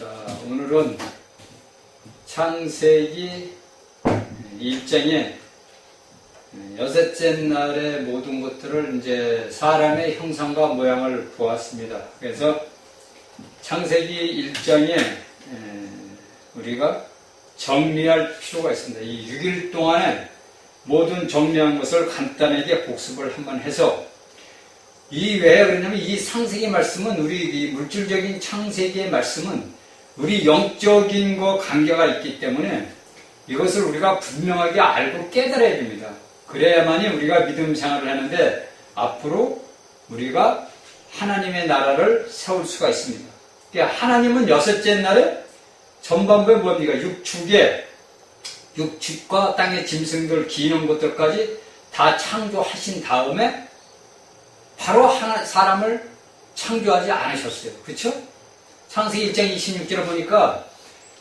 자, 오늘은 창세기 1장의 여섯째 날의 모든 것들을 이제 사람의 형상과 모양을 보았습니다. 그래서 창세기 1장에 우리가 정리할 필요가 있습니다. 이 6일 동안에 모든 정리한 것을 간단하게 복습을 한번 해서 왜 그러냐면 이 창세기 말씀은 우리 물질적인 창세기의 말씀은 우리 영적인 거 관계가 있기 때문에 이것을 우리가 분명하게 알고 깨달아야 됩니다. 그래야만이 우리가 믿음 생활을 하는데 앞으로 우리가 하나님의 나라를 세울 수가 있습니다. 그러니까 하나님은 여섯째 날에 전반부에 뭡니까? 육축과 땅의 짐승들, 기는 것들까지 다 창조하신 다음에 바로 사람을 창조하지 않으셨어요. 그렇죠? 창세기 1장 26절에 보니까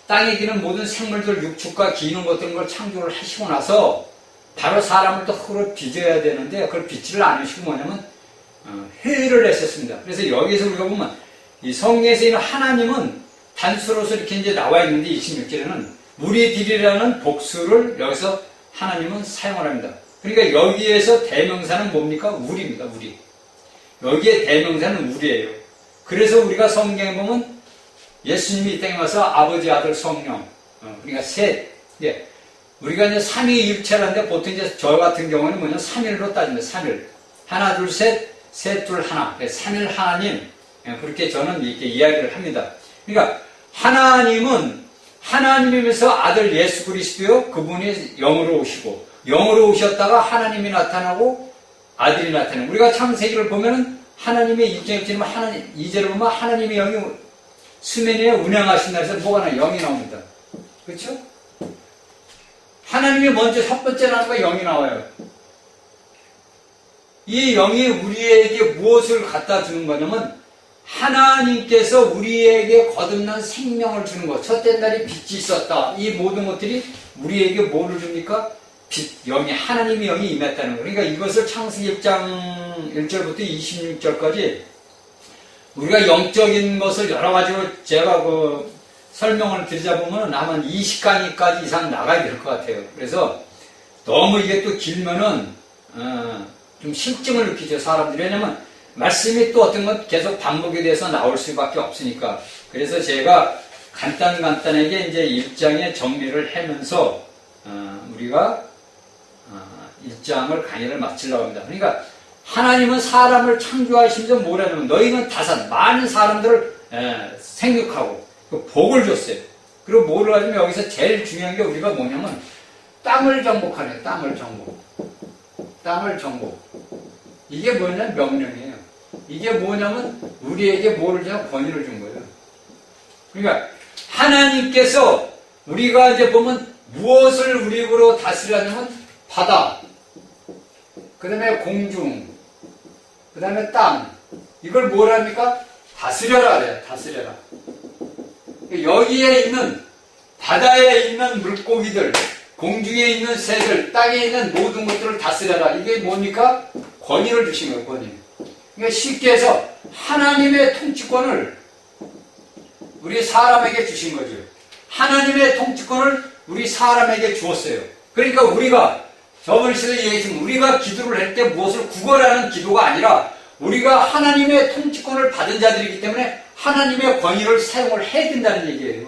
땅에 기는 모든 생물들, 육축과 기는 것들을 창조를 하시고 나서 바로 사람을 또 흙으로 빚어야 되는데 그걸 빚지를 않으시고 뭐냐면 회의를 했었습니다. 그래서 여기서 우리가 보면 이 성경에서 있는 하나님은 단수로서 이렇게 이제 나와 있는데 26절에는 우리들이라는 복수를 여기서 하나님은 사용을 합니다. 그러니까 여기에서 대명사는 뭡니까? 우리입니다. 우리. 여기에 대명사는 우리예요. 그래서 우리가 성경에 보면 예수님이 이 땅에 와서 아버지, 아들, 성령, 그러니까 셋. 예. 우리가 이제 삼위일체라는데 보통 이제 저 같은 경우는 뭐냐, 3일로 따집니다. 3일. 하나, 둘, 셋, 셋, 둘, 하나. 3일 하나님. 그렇게 저는 이렇게 이야기를 합니다. 그러니까 하나님은 하나님이면서 아들 예수 그리스도요, 그분이 영으로 오시고, 영으로 오셨다가 하나님이 나타나고, 아들이 나타나고, 우리가 창세기를 보면은 하나님의 입장에 보면 하나님, 2절을 보면 하나님의 영이 수면 위에 운행하신다 해서 뭐가 나요? 영이 나옵니다. 그렇죠? 하나님이 먼저 첫 번째 나오는 거 영이 나와요. 이 영이 우리에게 무엇을 갖다 주는 거냐면 하나님께서 우리에게 거듭난 생명을 주는 것. 첫째 날에 빛이 있었다. 이 모든 것들이 우리에게 뭐를 줍니까? 빛, 영이, 하나님의 영이 임했다는 거예요. 그러니까 이것을 창세기 1장 1절부터 26절까지 우리가 영적인 것을 여러 가지로 제가 설명을 드리자 보면 아마 20강의까지 이상 나가야 될 것 같아요. 그래서 너무 이게 또 길면은 좀 실증을 느끼죠, 사람들이. 왜냐면 말씀이 또 어떤 건 계속 반복에 대해서 나올 수밖에 없으니까. 그래서 제가 간단하게 이제 1장의 정리를 하면서 우리가 1장을 강의를 마치려고 합니다. 그러니까 하나님은 사람을 창조하시면서 뭐라냐면 너희는 다산, 많은 사람들을 생육하고 복을 줬어요. 그리고 뭐를 하냐면 여기서 제일 중요한 게 우리가 뭐냐면 땅을 정복하네요. 땅을 정복. 땅을 정복. 이게 뭐냐면 명령이에요. 이게 뭐냐면 우리에게 뭐를 준 권위를 준 거예요. 그러니까 하나님께서 우리가 이제 보면 무엇을 우리 입으로 다스리냐면 바다, 그 다음에 공중, 그 다음에 땅. 이걸 뭐랍니까? 다스려라 그래요. 다스려라. 여기에 있는 바다에 있는 물고기들, 공중에 있는 새들, 땅에 있는 모든 것들을 다스려라. 이게 뭡니까? 권위를 주신 거예요. 권위. 그러니까 쉽게 해서 하나님의 통치권을 우리 사람에게 주신 거죠. 하나님의 통치권을 우리 사람에게 주었어요. 그러니까 우리가 저번 시간에 얘기했지만 우리가 기도를 할 때 무엇을 구걸하는 기도가 아니라 우리가 하나님의 통치권을 받은 자들이기 때문에 하나님의 권위를 사용을 해야 된다는 얘기예요.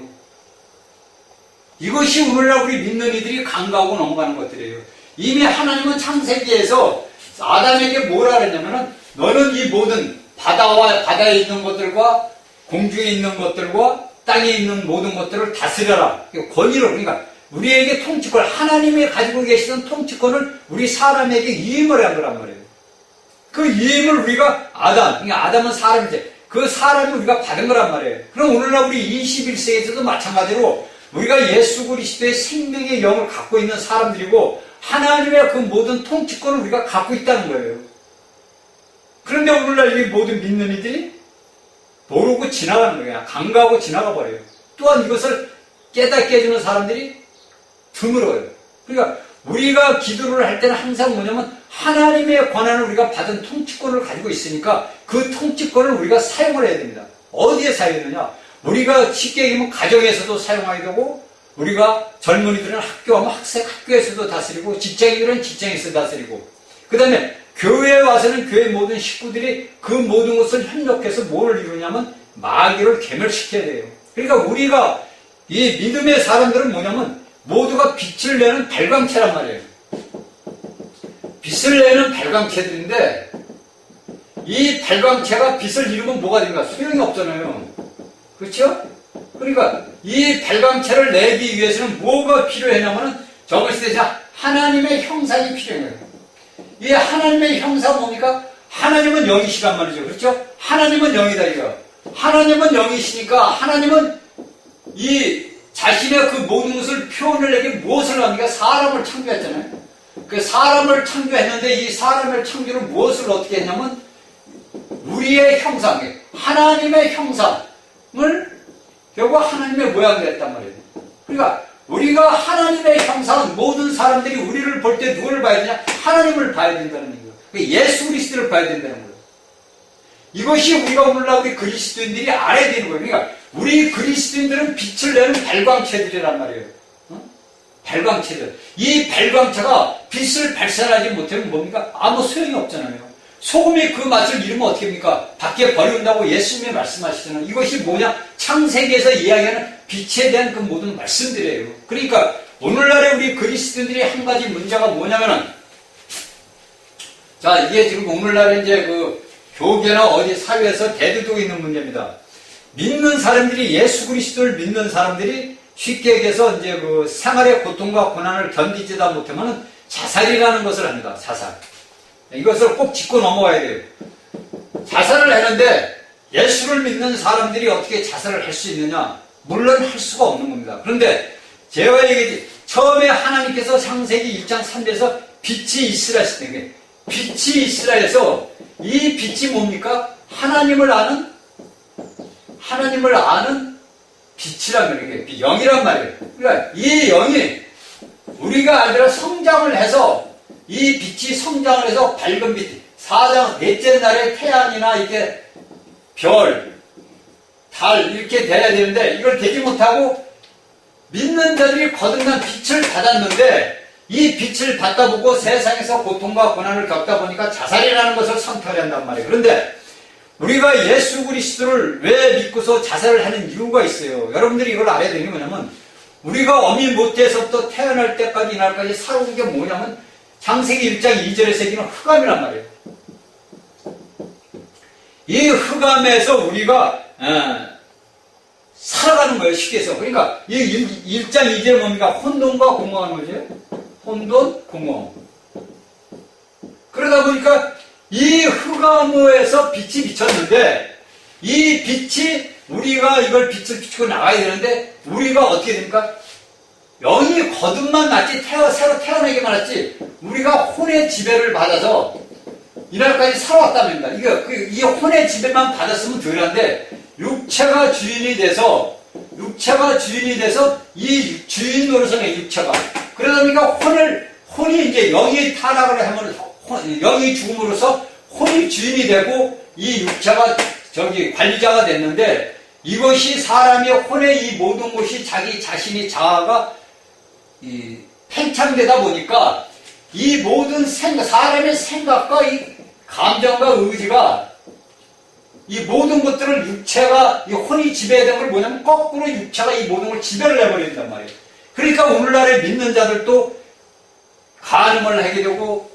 이것이 오늘날 우리 믿는 이들이 간과하고 넘어가는 것들이에요. 이미 하나님은 창세기에서 아담에게 뭐라 그랬냐면은 너는 이 모든 바다에 있는 것들과 공중에 있는 것들과 땅에 있는 모든 것들을 다스려라. 권위를, 그러니까 우리에게 통치권, 하나님이 가지고 계시던 통치권을 우리 사람에게 위임을 한 거란 말이에요. 그 위임을 우리가 그러니까 아담은 사람이지. 그 사람이 우리가 받은 거란 말이에요. 그럼 오늘날 우리 21세기에서도 마찬가지로 우리가 예수 그리스도의 생명의 영을 갖고 있는 사람들이고 하나님의 그 모든 통치권을 우리가 갖고 있다는 거예요. 그런데 오늘날 이 모든 믿는 이들이 모르고 지나가는 거예요. 간과하고 지나가 버려요. 또한 이것을 깨닫게 해주는 사람들이 드물어요. 그러니까 우리가 기도를 할 때는 항상 뭐냐면 하나님의 권한을 우리가 받은 통치권을 가지고 있으니까 그 통치권을 우리가 사용을 해야 됩니다. 어디에 사용하느냐? 우리가 쉽게 얘기하면 가정에서도 사용하게 되고, 우리가 젊은이들은 학교하면 학교에서도 다스리고, 직장인들은 직장에서 다스리고, 그 다음에 교회에 와서는 교회 모든 식구들이 그 모든 것을 협력해서 뭐를 이루냐면 마귀를 괴멸시켜야 돼요. 그러니까 우리가 이 믿음의 사람들은 뭐냐면 모두가 빛을 내는 발광체란 말이에요. 빛을 내는 발광체들인데 이 발광체가 빛을 잃으면 뭐가 됩니까? 소용이 없잖아요. 그렇죠? 그러니까 이 발광체를 내기 위해서는 뭐가 필요했냐면은 저것이 하나님의 형상이 필요해요. 이 하나님의 형상은 뭡니까? 하나님은 영이시란 말이죠. 그렇죠? 하나님은 영이다 이거. 하나님은 영이시니까 하나님은 이 자신의 그 모든 것을 표현을 내기 무엇을 합니까? 사람을 창조했잖아요. 그 사람을 창조했는데 이 사람의 창조를 무엇을 어떻게 했냐면 우리의 형상, 하나님의 형상을 결국 하나님의 모양을 했단 말이에요. 그러니까 우리가 하나님의 형상은 모든 사람들이 우리를 볼 때 누구를 봐야 되냐? 하나님을 봐야 된다는 거예요. 예수 그리스도를 봐야 된다는 거예요. 이것이 우리가 오늘날 우리 그리스도인들이 알아야 되는 거예요. 그러니까 우리 그리스도인들은 빛을 내는 발광체들이란 말이에요. 발광체들. 이 발광체가 빛을 발산하지 못하면 뭡니까? 아무 소용이 없잖아요. 소금이 그 맛을 잃으면 어떻게 합니까? 밖에 버린다고 예수님이 말씀하시잖아요. 이것이 뭐냐? 창세기에서 이야기하는 빛에 대한 그 모든 말씀들이에요. 그러니까 오늘날에 우리 그리스도인들이 한 가지 문제가 뭐냐면은, 자, 이게 지금 오늘날에 이제 그 교계나 어디 사회에서 대두되고 있는 문제입니다. 믿는 사람들이, 예수 그리스도를 믿는 사람들이 쉽게 얘기해서 이제 그 생활의 고통과 고난을 견디지다 못하면 자살이라는 것을 합니다. 자살. 이것을 꼭 짚고 넘어가야 돼요. 자살을 하는데 예수를 믿는 사람들이 어떻게 자살을 할 수 있느냐? 물론 할 수가 없는 겁니다. 그런데 제가 얘기했지, 처음에 하나님께서 창세기 1장 3절에서 빛이 있으라 하시는 빛이 있으라 해서 이 빛이 뭡니까? 하나님을 아는 빛이란 말이에요. 영이란 말이에요. 그러니까 이 영이 우리가 알더라 성장을 해서 이 빛이 성장을 해서 밝은 빛, 넷째 날에 태양이나 이렇게 별, 달 이렇게 돼야 되는데 이걸 되지 못하고 믿는 자들이 거듭난 빛을 받았는데 이 빛을 받다 보고 세상에서 고통과 고난을 겪다 보니까 자살이라는 것을 선택을 한단 말이에요. 그런데 우리가 예수 그리스도를 왜 믿고서 자살을 하는 이유가 있어요. 여러분들이 이걸 알아야 되는 게 뭐냐면 우리가 어미 모태에서부터 태어날 때까지 이날까지 살아온 게 뭐냐면 창세기 1장 2절에서 얘기는 흑암이란 말이에요. 이 흑암에서 우리가 살아가는 거예요. 쉽게 해서. 그러니까 이 1장 2절은 뭡니까? 혼돈과 공허한 거죠. 혼돈, 공허. 그러다 보니까 이 흑암에서 빛이 비쳤는데 이 빛이 우리가 이걸 빛을 비추고 나가야 되는데 우리가 어떻게 됩니까? 영이 거듭만 났지 새로 태어나기만 했지 우리가 혼의 지배를 받아서 이날까지 살아왔답니다. 이 혼의 지배만 받았으면 덜한데 육체가 주인이 돼서 이 주인 노릇하는 육체가 그러다 보니까 혼이 이제 영이 타락을 하면 영이 죽음으로써 혼이 주인이 되고 이 육체가 관리자가 됐는데 이것이 사람의 혼의 이 모든 것이 자기 자신이 자아가 팽창되다 보니까 이 모든 사람의 생각과 이 감정과 의지가 이 모든 것들을 육체가 이 혼이 지배된 걸 뭐냐면 거꾸로 육체가 이 모든 걸 지배를 해버린단 말이에요. 그러니까 오늘날에 믿는 자들도 간음을 하게 되고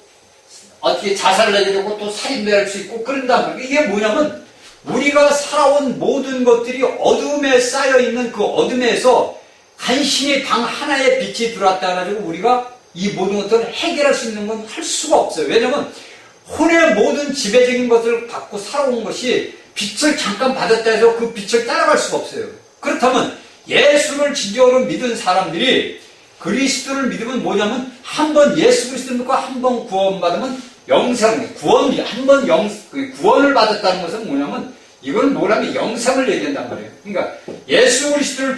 어떻게 자살을 하게 되고 또 살인도 할 수 있고 그런단 말이에요. 이게 뭐냐면 우리가 살아온 모든 것들이 어둠에 쌓여있는 그 어둠에서 간신히 당 하나의 빛이 들어왔다 가지고 우리가 이 모든 것들을 해결할 수 있는 건 할 수가 없어요. 왜냐하면 혼의 모든 지배적인 것을 갖고 살아온 것이 빛을 잠깐 받았다 해서 그 빛을 따라갈 수가 없어요. 그렇다면 예수를 진정으로 믿은 사람들이 그리스도를 믿으면 뭐냐면 한 번 예수 그리스도를 믿고 한 번 구원받으면 영생, 구원을 받았다는 것은 뭐냐면 이건 뭐라면 영생을 얘기한단 말이에요. 그러니까 예수 그리스도를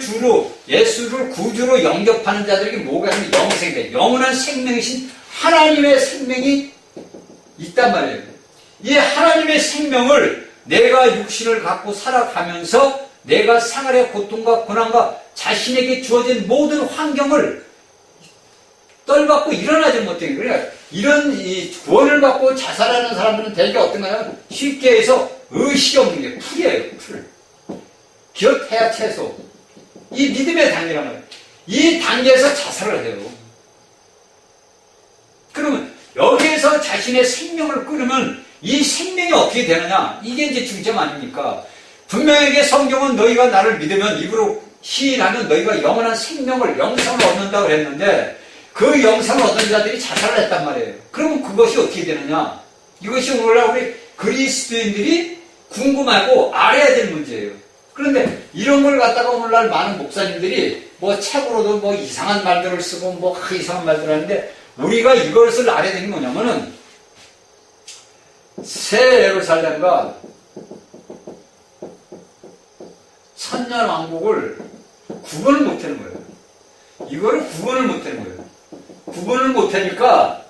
예수를 구주로 영접하는 자들에게 뭐가 있냐면 영생이에요. 영원한 생명이신 하나님의 생명이 있단 말이에요. 이 하나님의 생명을 내가 육신을 갖고 살아가면서 내가 생활의 고통과 고난과 자신에게 주어진 모든 환경을 떨받고 일어나지 못해. 그러니까 이런 이 구원을 받고 자살하는 사람들은 대개 어떤 거냐면 쉽게 해서 의식이 없는 게 풀이에요. 풀. 곁해야 채소. 이 믿음의 단계란 말이에요. 이 단계에서 자살을 해요. 그러면 여기에서 자신의 생명을 끊으면 이 생명이 어떻게 되느냐? 이게 이제 중점 아닙니까? 분명하게 성경은 너희가 나를 믿으면 입으로 시인하면 너희가 영원한 생명을, 영생을 얻는다고 그랬는데 그 영생을 얻은 자들이 자살을 했단 말이에요. 그러면 그것이 어떻게 되느냐? 이것이 오늘날 우리 그리스도인들이 궁금하고 알아야 될 문제예요. 그런데 이런 걸 갖다가 오늘날 많은 목사님들이 뭐 책으로도 뭐 이상한 말들을 쓰고 뭐 이상한 말들을 하는데 우리가 이것을 알아야 되는 게 뭐냐면은 새 예루살렘과 천년왕국을 구분을 못하는 거예요. 이거를 구분을 못하는 거예요. 구분을 못하니까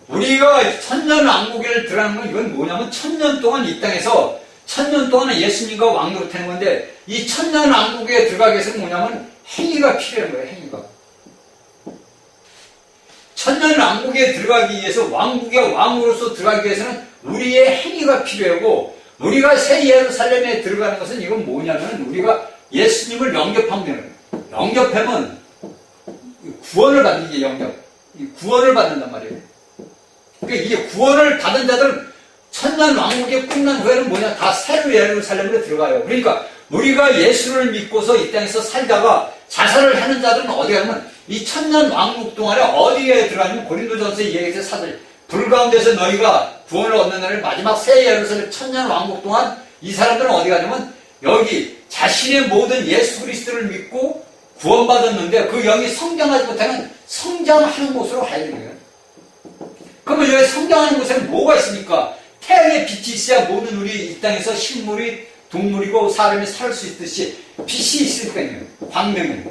우리가 천년왕국에 들어가는 건 이건 뭐냐면 천년 동안 이 땅에서 천년 동안은 예수님과 왕노릇하는 건데 이 천년왕국에 들어가기 위해서는 뭐냐면 행위가 필요한 거예요. 행위가. 천년왕국에 들어가기 위해서 왕국의 왕으로서 들어가기 위해서는 우리의 행위가 필요하고 우리가 새 예루살렘에 들어가는 것은 이건 뭐냐면 우리가 예수님을 영접하면 되는 거예요. 영접하면 구원을 받는 게 영접. 구원을 받는단 말이에요. 그러니까 이게 구원을 받은 자들은 천년 왕국이 끝난 후에는 뭐냐? 다 새로 예루살렘으로 들어가요. 그러니까 우리가 예수를 믿고서 이 땅에서 살다가 자살을 하는 자들은 어디 가면 이 천년 왕국 동안에 어디에 들어가냐면 고린도전서 얘기해서 사들 불 가운데서 너희가 구원을 얻는 날을 마지막 새 예루살렘 천년 왕국 동안 이 사람들은 어디 가냐면 여기 자신의 모든 예수 그리스도를 믿고 구원받았는데 그 영이 성장하지 못하면 성장하는 곳으로 가야 되는 거예요. 그러면 여기 성장하는 곳에는 뭐가 있습니까? 태양의 빛이 있어야 모든 우리 이 땅에서 식물이 동물이고 사람이 살 수 있듯이 빛이 있으니까요. 광명이.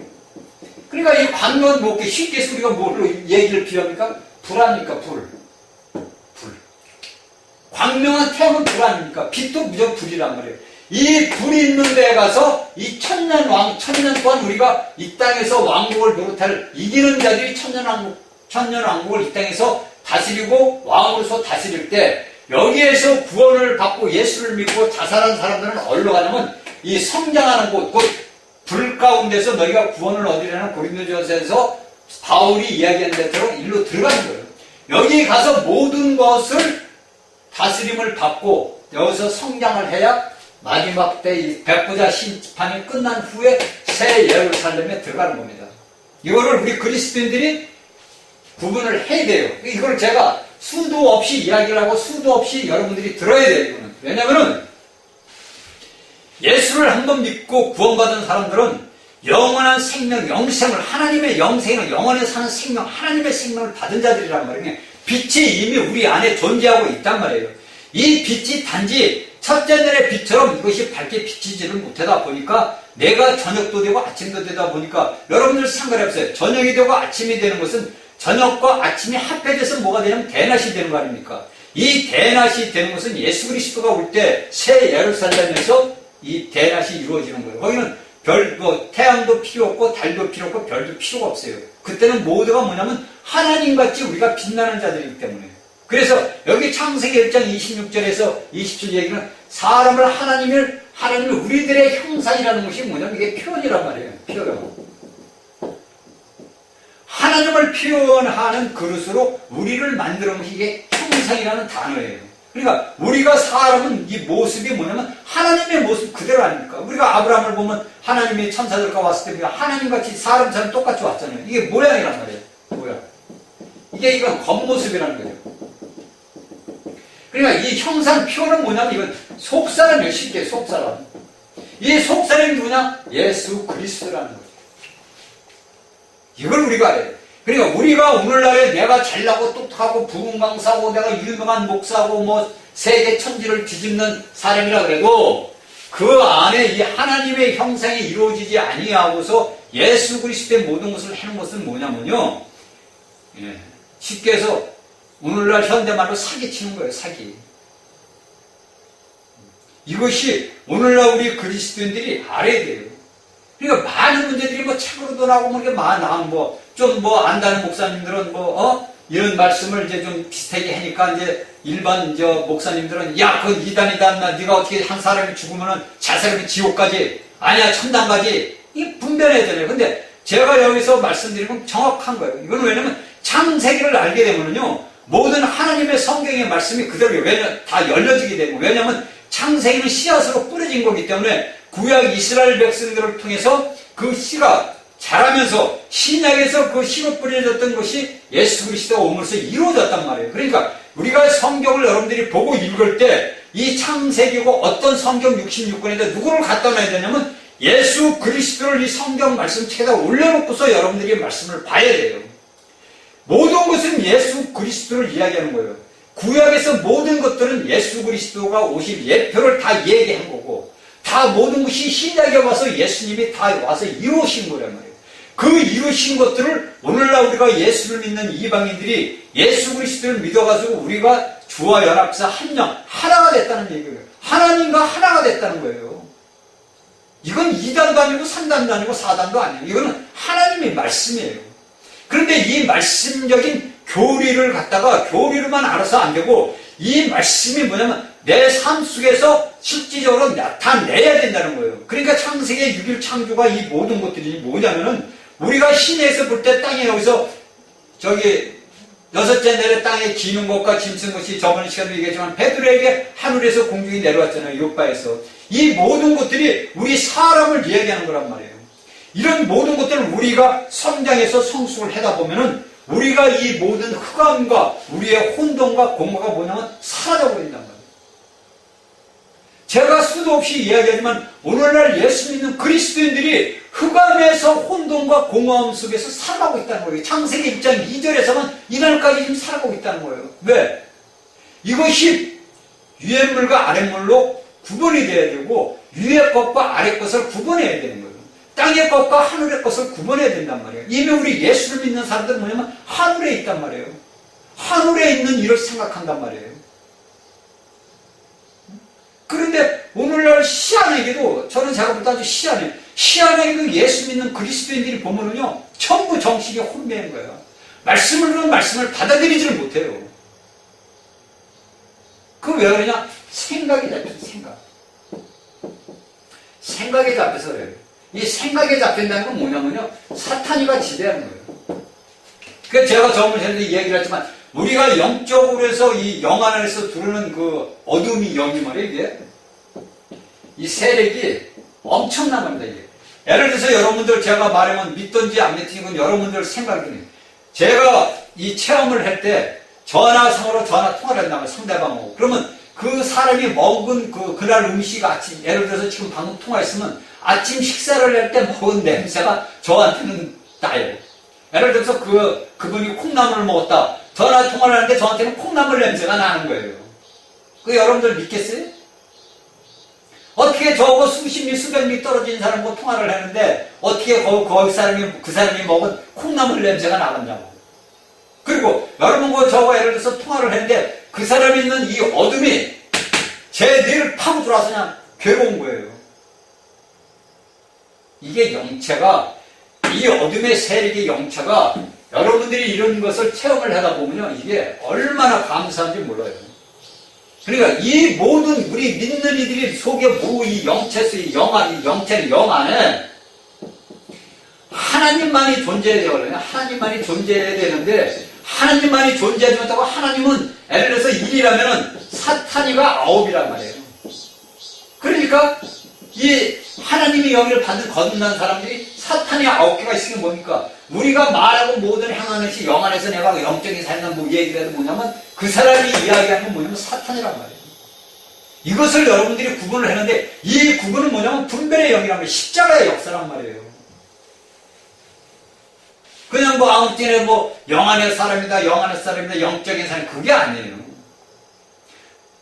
그러니까 이 광명은 뭐 쉽게 해서 우리가 뭘로 얘기를 비합니까? 불 아닙니까? 불. 광명한 태양은 불 아닙니까? 빛도 무조건 불이란 말이에요. 이 불이 있는 데에 가서 이 천년 동안 우리가 이 땅에서 왕국을 노릇할 이기는 자들이 천년 왕국을 이 땅에서 다스리고 왕으로서 다스릴 때 여기에서 구원을 받고 예수를 믿고 자살한 사람들은 어디로 가냐면 이 성장하는 곳, 곧 불 가운데서 너희가 구원을 얻으려는 고린도전서에서 바울이 이야기한 대로 일로 들어가는 거예요. 여기 가서 모든 것을 다스림을 받고 여기서 성장을 해야 마지막 때 이 백보자 심판이 끝난 후에 새 예루살렘에 들어가는 겁니다. 이거를 우리 그리스도인들이 구분을 해야 돼요. 이걸 제가 수도 없이 이야기를 하고 수도 없이 여러분들이 들어야 돼요. 이거는. 왜냐면은 예수를 한번 믿고 구원받은 사람들은 영원한 생명, 영생을 하나님의 영생을 영원히 사는 생명, 하나님의 생명을 받은 자들이란 말이에요. 빛이 이미 우리 안에 존재하고 있단 말이에요. 이 빛이 단지 첫째 날의 빛처럼 이것이 밝게 비치지를 못하다 보니까 내가 저녁도 되고 아침도 되다 보니까 여러분들 생각해보세요. 저녁이 되고 아침이 되는 것은 저녁과 아침이 합해져서 뭐가 되냐면 대낮이 되는 거 아닙니까? 이 대낮이 되는 것은 예수 그리스도가 올 때 새 예루살렘에서 이 대낮이 이루어지는 거예요. 거기는 태양도 필요 없고 달도 필요 없고 별도 필요가 없어요. 그때는 모두가 뭐냐면 하나님같이 우리가 빛나는 자들이기 때문에. 그래서 여기 창세기 1장 26절에서 27절 얘기는 하나님을 우리들의 형상이라는 것이 뭐냐면 이게 표현이란 말이에요. 표현. 하나님을 표현하는 그릇으로 우리를 만들어 놓은 이게 형상이라는 단어예요. 그러니까 우리가 사람은 이 모습이 뭐냐면 하나님의 모습 그대로 아닙니까? 우리가 아브라함을 보면 하나님의 천사들과 왔을 때 우리가 하나님같이 사람처럼 똑같이 왔잖아요. 이게 모양이란 말이에요. 모양. 이건 겉모습이라는 거죠. 그러니까 이 형상 표현은 뭐냐면 이건 속사람이에요. 쉽게 속사람. 이 속사람이 누구냐? 예수 그리스도라는 거죠. 이걸 우리가 알아야 돼. 그러니까 우리가 오늘날에 내가 잘나고 똑똑하고 부흥 강사고 내가 유명한 목사고 뭐 세계 천지를 뒤집는 사람이라 그래도 그 안에 이 하나님의 형상이 이루어지지 아니하고서 예수 그리스도의 모든 것을 하는 것은 뭐냐면요. 쉽게 해서 오늘날 현대말로 사기치는 거예요. 사기. 이것이 오늘날 우리 그리스도인들이 알아야 돼요. 그러니까 많은 문제들이 뭐 책으로도 나오고 뭐 이렇게 많아. 좀 안다는 목사님들은 이런 말씀을 이제 좀 비슷하게 하니까 이제 일반 목사님들은 야, 그건 이단이다. 네가 어떻게 한 사람이 죽으면은 자살하면 지옥 가지. 아니야, 천당 가지. 이게 분별해야 되잖아요. 근데 제가 여기서 말씀드린 건 정확한 거예요. 이건 왜냐면 창세기를 알게 되면은요, 모든 하나님의 성경의 말씀이 그대로 다 열려지게 되고, 왜냐면 창세기는 씨앗으로 뿌려진 거기 때문에 구약 이스라엘 백성들을 통해서 그 씨가 자라면서 신약에서 그 씨로 뿌려졌던 것이 예수 그리스도가 오므로써 이루어졌단 말이에요. 그러니까 우리가 성경을 여러분들이 보고 읽을 때 이 창세기고 어떤 성경 66권인데 누구를 갖다 놔야 되냐면 예수 그리스도를 이 성경 말씀 책에다 올려놓고서 여러분들이 말씀을 봐야 돼요. 모든 것은 예수 그리스도를 이야기하는 거예요. 구약에서 모든 것들은 예수 그리스도가 오실 예표를 다 얘기한 거고, 다 모든 것이 신약에 와서 예수님이 다 와서 이루신 거란 말이에요. 그 이루신 것들을 오늘날 우리가 예수를 믿는 이방인들이 예수 그리스도를 믿어가지고 우리가 주와 연합해서 하나가 됐다는 얘기예요. 하나님과 하나가 됐다는 거예요. 이건 2단도 아니고 3단도 아니고 4단도 아니에요. 이거는 하나님의 말씀이에요. 그런데 이 말씀적인 교리를 갖다가 교리로만 알아서 안 되고, 이 말씀이 뭐냐면 내 삶 속에서 실질적으로 나타내야 된다는 거예요. 그러니까 창세기 6일 창조가 이 모든 것들이 뭐냐면은, 우리가 시내에서 볼 때 땅에 여기서 여섯째 날에 땅에 기는 것과 짐승 것이 저번 시간에 얘기했지만 베드로에게 하늘에서 공중이 내려왔잖아요. 요바에서. 이 모든 것들이 우리 사람을 이야기하는 거란 말이에요. 이런 모든 것들을 우리가 성장해서 성숙을 하다 보면은 우리가 이 모든 흑암과 우리의 혼돈과 공허가 뭐냐면 사라져버린단 말이에요. 제가 수도 없이 이야기하지만 오늘날 예수 믿는 그리스도인들이 흑암에서 혼돈과 공허함 속에서 살아가고 있다는 거예요. 창세기 1장 2절에서만 이날까지 지금 살아가고 있다는 거예요. 왜? 이것이 위의 물과 아래 물로 구분이 돼야 되고, 위의 것과 아래 것을 구분해야 되는 거예요. 땅의 것과 하늘의 것을 구분해야 된단 말이에요. 이미 우리 예수를 믿는 사람들은 뭐냐면 하늘에 있단 말이에요. 하늘에 있는 일을 생각한단 말이에요. 그런데 오늘날 시안에게도, 저는 제가 볼 때 아주 시안에게도 예수 믿는 그리스도인들이 보면은요, 전부 정신이 혼미한 거예요. 말씀을 들은 말씀을 받아들이지를 못해요. 그거 왜 그러냐? 생각이 잡혀서 생각에 잡혀서 그래요. 이 생각에 잡힌다는 건 뭐냐면요, 사탄이가 지배하는 거예요. 그러니까 제가 저번에 전에 이야기를 했지만, 우리가 영적으로 해서 이 영 안에서 두르는 그 어둠이 영이 말이에요, 이게. 이 세력이 엄청난 겁니다, 이게. 예를 들어서 여러분들 제가 말하면 믿든지 안 믿든지 건 여러분들 생각이에요. 제가 이 체험을 할 때 전화상으로 전화 통화를 한다면 상대방하고. 그러면 그 사람이 먹은 그날 음식 아침, 예를 들어서 지금 방금 통화했으면 아침 식사를 할 때 먹은 냄새가 저한테는 나요. 예를 들어서 그분이 콩나물을 먹었다. 전화 통화를 하는데 저한테는 콩나물 냄새가 나는 거예요. 그 여러분들 믿겠어요? 어떻게 저거 수십 미, 수백 미 떨어진 사람과 통화를 하는데 어떻게 그 사람이 먹은 콩나물 냄새가 나간다고. 그리고 여러분 저거 예를 들어서 통화를 했는데 그 사람이 있는 이 어둠이 제 뇌를 파고 들어와서 그냥 괴로운 거예요. 이게 영체가, 이 어둠의 세력의 영체가 여러분들이 이런 것을 체험을 하다 보면요, 이게 얼마나 감사한지 몰라요. 그러니까 이 모든 우리 믿는 이들이 속에 이 영체수, 이 영체는 영 안에 하나님만이 존재해야 되거든요. 하나님만이 존재해야 되는데, 하나님만이 존재하지 못하고, 하나님은 예를 들어서 1이라면은 사탄이가 9이란 말이에요. 그러니까 이 하나님의 영을 받은 거듭난 사람들이 사탄이 9개가 있으면 뭡니까? 우리가 말하고 모든 행하는 것이 영 안에서 내가 영적인 삶이나 뭐 얘기라도 뭐냐면 그 사람이 이야기하는 건 뭐냐면 사탄이란 말이에요. 이것을 여러분들이 구분을 했는데, 이 구분은 뭐냐면 분별의 영이란 말이에요. 십자가의 역사란 말이에요. 그냥 아무 때나 영 안의 사람이다, 영 안의 사람이다, 영적인 사람, 그게 아니에요.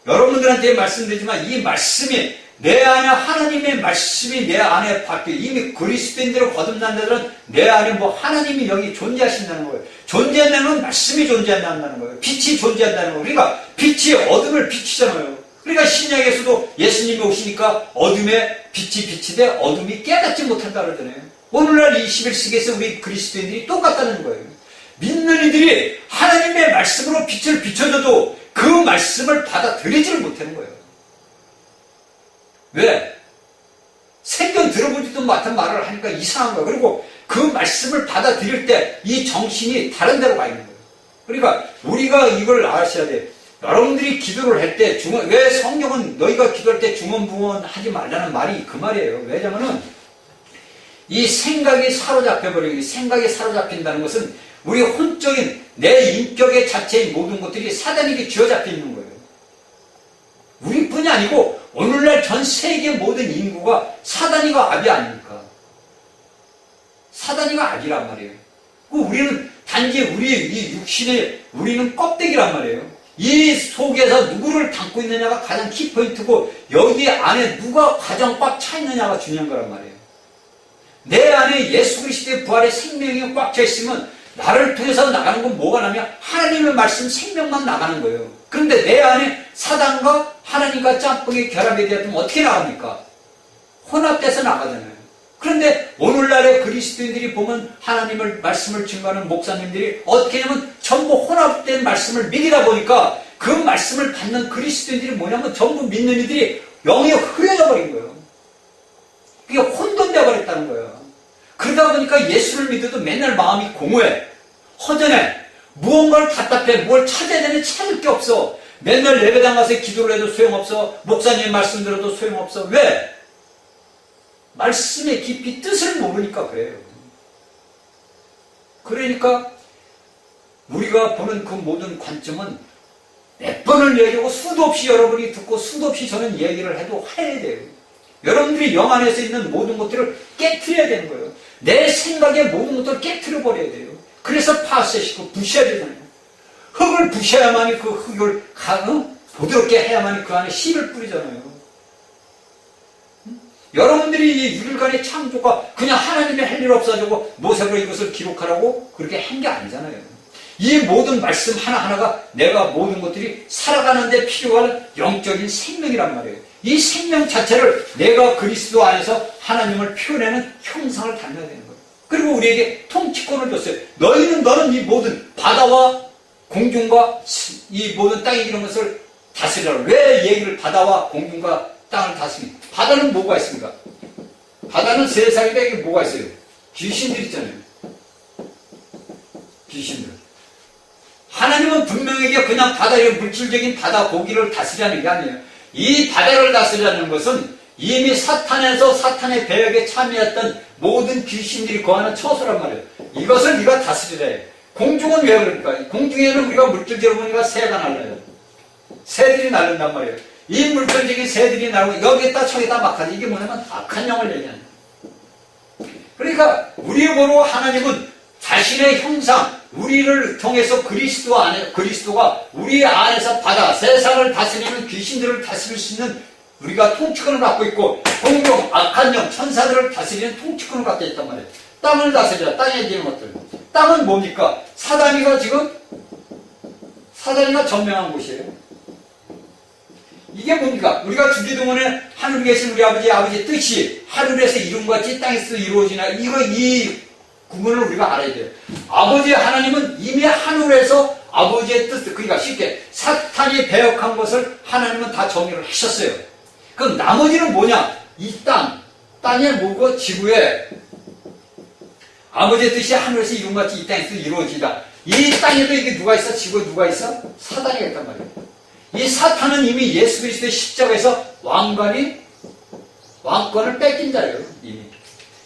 여러분들한테 말씀드리지만 이 말씀이 내 안에, 하나님의 말씀이 내 안에 박혀, 이미 그리스도인들을 거듭난 자들은 내 안에 하나님의 영이 존재하신다는 거예요. 존재한다는 건 말씀이 존재한다는 거예요. 빛이 존재한다는 거예요. 그러니까 빛이 어둠을 비치잖아요. 그러니까 신약에서도 예수님이 오시니까 어둠에 빛이 돼 어둠이 깨닫지 못한다 그러잖아요. 오늘날 21세기에서 우리 그리스도인들이 똑같다는 거예요. 믿는 이들이 하나님의 말씀으로 빛을 비춰줘도 그 말씀을 받아들이지를 못하는 거예요. 왜? 생전 들어보지도 못한 말을 하니까 이상한 거예요. 그리고 그 말씀을 받아들일 때 이 정신이 다른 데로 가 있는 거예요. 그러니까 우리가 이걸 아셔야 돼요. 여러분들이 기도를 할 때 왜 성경은 너희가 기도할 때 중언부언 하지 말라는 말이 그 말이에요. 왜냐면은 이 생각이 사로잡혀버리고 생각이 사로잡힌다는 것은 우리 혼적인 내 인격의 자체의 모든 것들이 사단에게 쥐어잡혀 있는 거예요. 우리뿐이 아니고 오늘날 전 세계 모든 인구가 사단이가 압이 아닙니까? 사단이가 압이란 말이에요. 우리는 단지 우리 이 육신의 우리는 껍데기란 말이에요. 이 속에서 누구를 담고 있느냐가 가장 키포인트고 여기 안에 누가 가장 꽉 차 있느냐가 중요한 거란 말이에요. 내 안에 예수 그리스도의 부활의 생명이 꽉 차 있으면 나를 통해서 나가는 건 뭐가 나면 하나님의 말씀 생명만 나가는 거예요. 그런데 내 안에 사단과 하나님과 짬뽕의 결합에 대하면 어떻게 나갑니까? 혼합돼서 나가잖아요. 그런데 오늘날의 그리스도인들이 보면 하나님을 말씀을 증거하는 목사님들이 어떻게 하냐면 전부 혼합된 말씀을 믿이다 보니까 그 말씀을 받는 그리스도인들이 뭐냐면 전부 믿는 이들이 영이 흐려져 버린 거예요. 그게 혼돈되어 버렸다는 거예요. 그러다 보니까 예수를 믿어도 맨날 마음이 공허해, 허전해, 무언가를 답답해, 뭘 찾아야 되는데 찾을 게 없어. 맨날 예배당 가서 기도를 해도 소용없어. 목사님 말씀 들어도 소용없어. 왜? 말씀의 깊이 뜻을 모르니까 그래요. 그러니까 우리가 보는 그 모든 관점은 몇 번을 얘기하고 수도 없이 여러분이 듣고 수도 없이 저는 얘기를 해도 해야 돼요. 여러분들이 영 안에서 있는 모든 것들을 깨트려야 되는 거예요. 내 생각의 모든 것들을 깨트려 버려야 돼요. 그래서 파쇄시키고 부셔야 되잖아요. 흙을 부셔야만이 그 흙을 부드럽게 해야만이 그 안에 씨를 뿌리잖아요. 여러분들이 이 6일간의 창조가 그냥 하나님의 할 일 없어지고 모세로 이것을 기록하라고 그렇게 한 게 아니잖아요. 이 모든 말씀 하나하나가 내가 모든 것들이 살아가는 데 필요한 영적인 생명이란 말이에요. 이 생명 자체를 내가 그리스도 안에서 하나님을 표현하는 형상을 닮아야 되는 거예요. 그리고 우리에게 통치권을 줬어요. 너는 이 모든 바다와 공중과 이 모든 땅에 이런 것을 다스리라. 왜 얘기를 바다와 공중과 땅을 다스립니까? 바다는 뭐가 있습니까? 바다는 세상에 이게 뭐가 있어요? 귀신들 있잖아요. 귀신들. 하나님은 분명히 그냥 바다의 물질적인 바다 고기를 다스리라는 게 아니에요. 이 바다를 다스리라는 것은 이미 사탄에서 사탄의 배역에 참여했던 모든 귀신들이 거하는 처소란 말이에요. 이것을 네가 다스리라 해요. 공중은 왜 그럴까? 공중에는 우리가 물질적으로 보니까 새가 날라요. 새들이 날른단 말이에요. 이 물질적인 새들이 날고 여기에다 저기다 막하지. 이게 뭐냐면 악한 영을 얘기하는 거예요. 그러니까 우리 보러 하나님은 자신의 형상, 우리를 통해서 그리스도가 우리 안에서 바다, 세상을 다스리는 귀신들을 다스릴 수 있는 우리가 통치권을 갖고 있고 공중, 악한 영, 천사들을 다스리는 통치권을 갖고 있단 말이에요. 땅을 다스리라, 땅에 있는 것들. 땅은 뭡니까? 사단이가 점령한 곳이에요. 이게 뭡니까? 우리가 주기도문에 하늘에 계신 우리 아버지의 뜻이 하늘에서 이룬같이 땅에서 이루어지나 이 구분을 우리가 알아야 돼요. 아버지 하나님은 이미 하늘에서 아버지의 뜻, 그러니까 쉽게 사탄이 배역한 것을 하나님은 다 정리를 하셨어요. 그럼 나머지는 뭐냐? 이 땅에 뭐고 지구에 아버지의 뜻이 하늘에서 이룬같이 이 땅에서 이루어지다. 이 땅에도 이게 누가 있어? 지구에 누가 있어? 사단이 있단 말이에요. 이 사탄은 이미 예수 그리스도의 십자가에서 왕권을 뺏긴 자예요. 이미.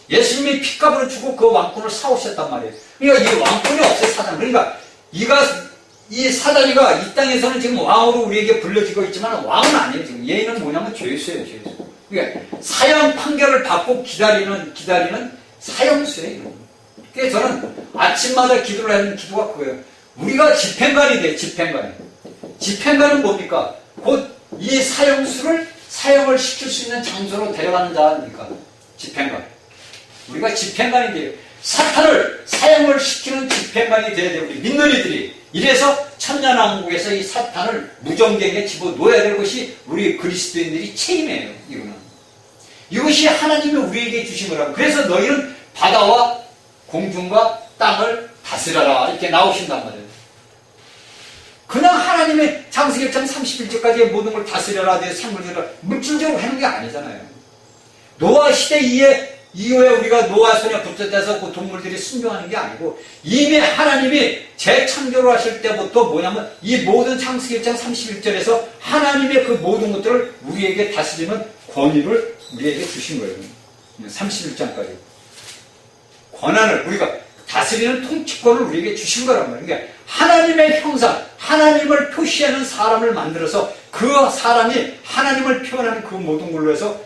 예수님이 핏값으로 주고 그 왕권을 사오셨단 말이에요. 그러니까 이 왕권이 없어요, 사단. 그러니까 이 사단이가 이 땅에서는 지금 왕으로 우리에게 불려지고 있지만 왕은 아니에요. 지금 얘는 뭐냐면 죄수예요, 죄수. 그러니까 사형 판결을 받고 기다리는 사형수예요. 그래서 저는 아침마다 기도를 하는 기도가 그거예요. 우리가 집행관이 돼요, 집행관이. 집행관은 뭡니까? 곧 이 사형수를 사형을 시킬 수 있는 장소로 데려가는 자입니까? 집행관. 우리가 집행관이 돼요. 사탄을 사형을 시키는 집행관이 돼야 돼요. 우리 믿는 이들이. 이래서 천년왕국에서 이 사탄을 무정경에 집어넣어야 될 것이 우리 그리스도인들이 책임이에요. 이거는. 이것이 하나님이 우리에게 주신 거라고. 그래서 너희는 바다와 공중과 땅을 다스려라. 이렇게 나오신단 말이에요. 그냥 하나님의 창세기 1장 31절까지의 모든 걸 다스려라. 내 생물들을 물질적으로 하는 게 아니잖아요. 노아 시대 이후에 우리가 노아 손에 붙어서 그 동물들이 순종하는 게 아니고 이미 하나님이 재창조를 하실 때부터 뭐냐면 이 모든 창세기 1장 31절에서 하나님의 그 모든 것들을 우리에게 다스리는 권위를 우리에게 주신 거예요. 31장까지. 권한을 우리가 다스리는 통치권을 우리에게 주신 거란 말이에요. 그러니까 하나님의 형상, 하나님을 표시하는 사람을 만들어서 그 사람이 하나님을 표현하는 그 모든 걸로 해서